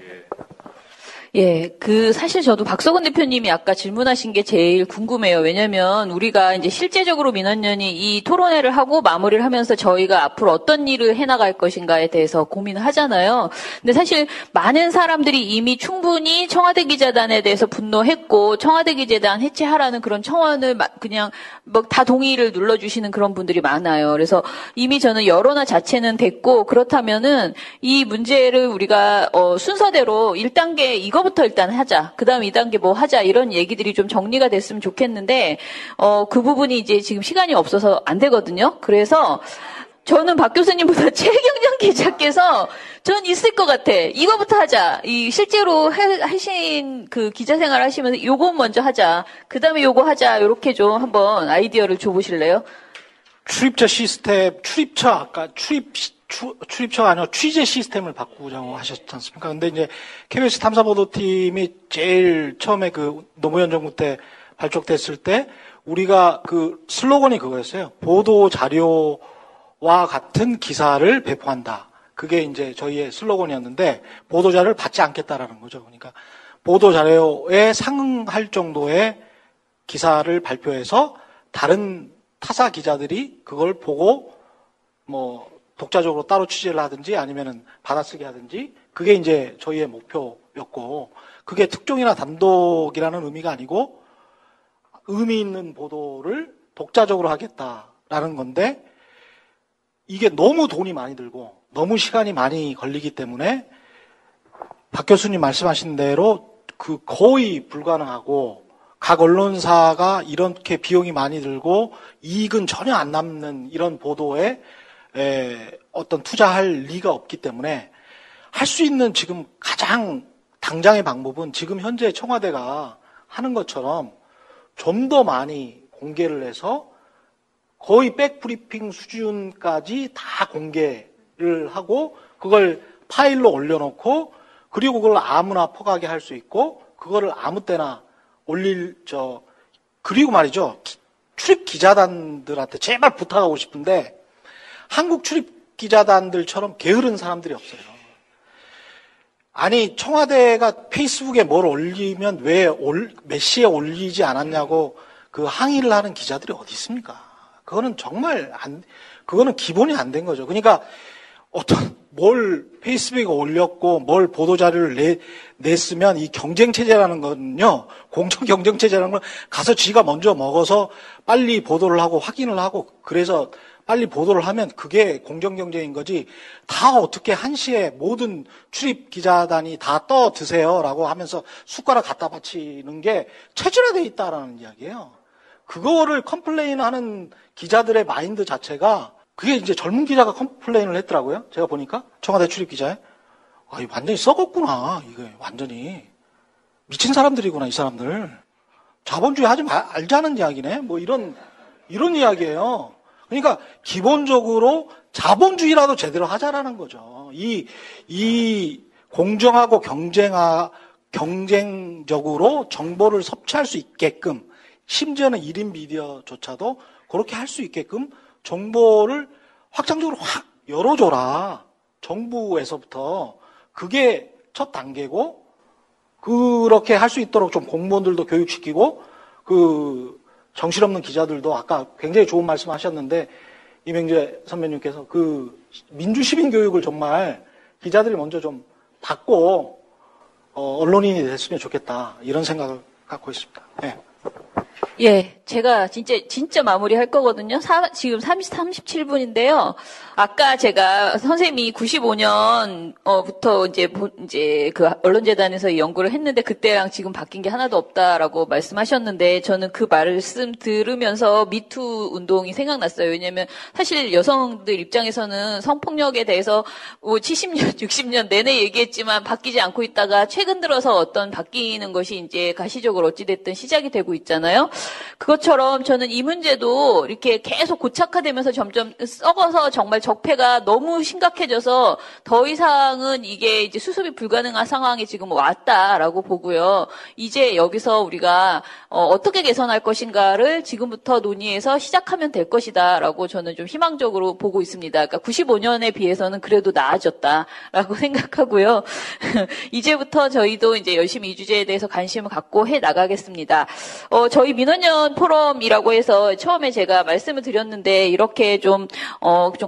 예, 사실 저도 박석원 대표님이 아까 질문하신 게 제일 궁금해요. 왜냐면 우리가 이제 실제적으로 민원연이 이 토론회를 하고 마무리를 하면서 저희가 앞으로 어떤 일을 해나갈 것인가에 대해서 고민을 하잖아요. 근데 사실 많은 사람들이 이미 충분히 청와대 기자단에 대해서 분노했고 청와대 기자단 해체하라는 그런 청원을 그냥 뭐 다 동의를 눌러주시는 그런 분들이 많아요. 그래서 이미 저는 여론화 자체는 됐고 그렇다면은 이 문제를 우리가 순서대로 1단계 이거부터 일단 하자. 그 다음 2단계 뭐 하자. 이런 얘기들이 좀 정리가 됐으면 좋겠는데 그 부분이 이제 지금 시간이 없어서 안 되거든요. 그래서 저는 박 교수님보다 최경영 기자께서 전 있을 것 같아. 이거부터 하자. 이 실제로 하신 그 기자 생활 하시면서 요거 먼저 하자. 그 다음에 요거 하자. 요렇게 좀 한번 아이디어를 줘보실래요? 출입처 시스템, 아까 출입처가 아니라 취재 시스템을 바꾸자고 하셨지 않습니까? 근데 이제 KBS 탐사보도팀이 제일 처음에 그 노무현 정부 때 발족됐을 때 우리가 그 슬로건이 그거였어요. 보도 자료와 같은 기사를 배포한다. 그게 이제 저희의 슬로건이었는데 보도 자료를 받지 않겠다라는 거죠. 그러니까 보도 자료에 상응할 정도의 기사를 발표해서 다른 타사 기자들이 그걸 보고 뭐 독자적으로 따로 취재를 하든지 아니면은 받아쓰기 하든지 그게 이제 저희의 목표였고 그게 특종이나 단독이라는 의미가 아니고 의미 있는 보도를 독자적으로 하겠다라는 건데 이게 너무 돈이 많이 들고 너무 시간이 많이 걸리기 때문에 박 교수님 말씀하신 대로 그 거의 불가능하고 각 언론사가 이렇게 비용이 많이 들고 이익은 전혀 안 남는 이런 보도에 어떤 투자할 리가 없기 때문에 할 수 있는 지금 가장 당장의 방법은 지금 현재 청와대가 하는 것처럼 좀 더 많이 공개를 해서 거의 백브리핑 수준까지 다 공개를 하고 그걸 파일로 올려놓고 그리고 그걸 아무나 퍼가게 할 수 있고 그거를 아무 때나 그리고 말이죠. 출입 기자단들한테 제발 부탁하고 싶은데 한국 출입 기자단들처럼 게으른 사람들이 없어요. 아니 청와대가 페이스북에 뭘 올리면 왜 몇 시에 올리지 않았냐고 그 항의를 하는 기자들이 어디 있습니까? 그거는 정말 그거는 기본이 안 된 거죠. 그러니까 뭘 페이스북에 올렸고 뭘 보도자료를 냈으면 이 경쟁체제라는 건요, 공정 경쟁체제라는 건 가서 지가 먼저 먹어서 빨리 보도를 하고 확인을 하고 그래서 빨리 보도를 하면 그게 공정 경쟁인 거지 다 어떻게 1시에 모든 출입 기자단이 다 떠 드세요라고 하면서 숟가락 갖다 바치는 게 체질화되어 있다라는 이야기예요. 그거를 컴플레인하는 기자들의 마인드 자체가 그게 이제 젊은 기자가 컴플레인을 했더라고요. 제가 보니까 청와대 출입 기자에 완전히 썩었구나. 이게 완전히 미친 사람들이구나 이 사람들. 자본주의 하지 말자는 이야기네. 뭐 이런 이야기예요. 그러니까 기본적으로 자본주의라도 제대로 하자라는 거죠. 이 공정하고 경쟁적으로 정보를 섭취할 수 있게끔 심지어는 1인 미디어조차도 그렇게 할 수 있게끔 정보를 확장적으로 확 열어줘라. 정부에서부터. 그게 첫 단계고 그렇게 할 수 있도록 좀 공무원들도 교육시키고 그 정신없는 기자들도 아까 굉장히 좋은 말씀 하셨는데 이명재 선배님께서 그 민주시민 교육을 정말 기자들이 먼저 좀 받고 언론인이 됐으면 좋겠다 이런 생각을 갖고 있습니다. 네. 예, 제가 진짜 마무리할 거거든요. 지금 37분인데요. 아까 제가 선생님이 95년부터 이제 그 언론재단에서 연구를 했는데 그때랑 지금 바뀐 게 하나도 없다라고 말씀하셨는데 저는 그 말씀 들으면서 미투 운동이 생각났어요. 왜냐면 사실 여성들 입장에서는 성폭력에 대해서 70년, 60년 내내 얘기했지만 바뀌지 않고 있다가 최근 들어서 어떤 바뀌는 것이 이제 가시적으로 어찌됐든 시작이 되고 있잖아요. 그것처럼 저는 이 문제도 이렇게 계속 고착화되면서 점점 썩어서 정말 적폐가 너무 심각해져서 더 이상은 이게 이제 수습이 불가능한 상황이 지금 왔다라고 보고요. 이제 여기서 우리가 어떻게 개선할 것인가를 지금부터 논의해서 시작하면 될 것이다라고 저는 좀 희망적으로 보고 있습니다. 그러니까 95년에 비해서는 그래도 나아졌다라고 생각하고요. 이제부터 저희도 이제 열심히 이 주제에 대해서 관심을 갖고 해 나가겠습니다. 저희 민원연 포럼이라고 해서 처음에 제가 말씀을 드렸는데 이렇게 좀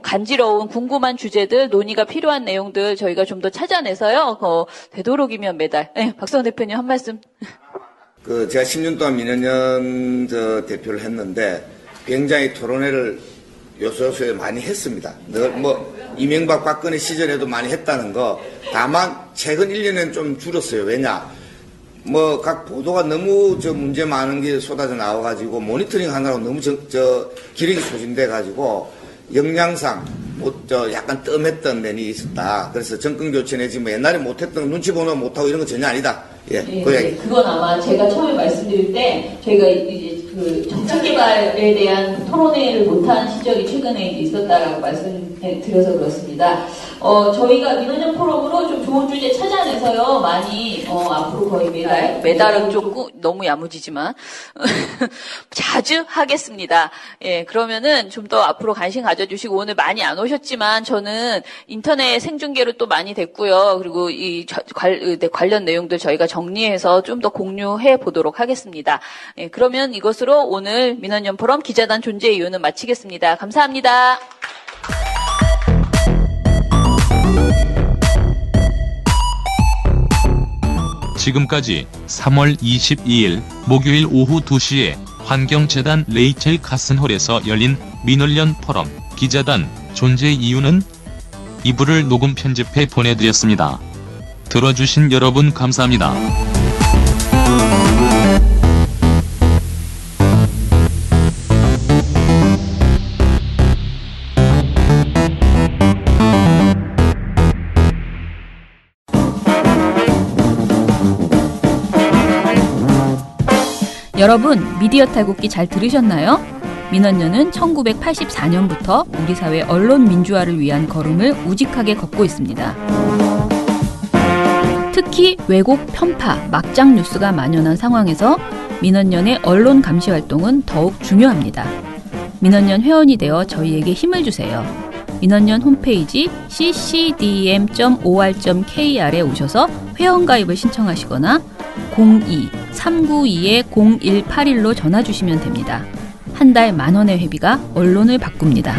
간지러운 궁금한 주제들, 논의가 필요한 내용들 저희가 좀 더 찾아내서요. 되도록이면 매달. 네, 박성원 대표님 한 말씀. 제가 10년 동안 민원연 대표를 했는데 굉장히 토론회를 요소요소에 많이 했습니다. 늘 이명박 박근혜 시절에도 많이 했다는 거. 다만 최근 1년은 좀 줄었어요. 왜냐? 각 보도가 너무 문제 많은 게 쏟아져 나와가지고 모니터링 하느라고 너무 기력이 소진돼가지고 역량상 약간 뜸했던 면이 있었다. 그래서 정권 교체 내지 옛날에 못했던 눈치 보는 못하고 이런 건 전혀 아니다. 예, 그건 아마 제가 처음에 말씀드릴 때 저희가 이제 그 정책 개발에 대한 토론회를 못한 시절이 최근에 있었다라고 말씀드려서 그렇습니다. 저희가 민원연 포럼으로 좀 좋은 주제 찾아내서요, 많이, 앞으로 거의 매달은 조금 너무 야무지지만, 자주 하겠습니다. 예, 그러면은 좀 더 앞으로 관심 가져주시고, 오늘 많이 안 오셨지만, 저는 인터넷 생중계로 또 많이 됐고요. 그리고 관련 내용들 저희가 정리해서 좀 더 공유해 보도록 하겠습니다. 예, 그러면 이것으로 오늘 민원연 포럼 기자단 존재 이유는 마치겠습니다. 감사합니다. 지금까지 3월 22일 목요일 오후 2시에 환경재단 레이첼 카슨홀에서 열린 민원연 포럼 기자단 존재 이유는 2부를 녹음 편집해 보내드렸습니다. 들어주신 여러분 감사합니다. 여러분, 미디어 탈곡기 잘 들으셨나요? 민원연은 1984년부터 우리 사회 언론 민주화를 위한 걸음을 우직하게 걷고 있습니다. 특히 왜곡, 편파, 막장 뉴스가 만연한 상황에서 민원연의 언론 감시 활동은 더욱 중요합니다. 민원연 회원이 되어 저희에게 힘을 주세요. 민원연 홈페이지 ccdm.or.kr에 오셔서 회원가입을 신청하시거나 02-392-0181로 전화 주시면 됩니다. 한 달 10,000원의 회비가 언론을 바꿉니다.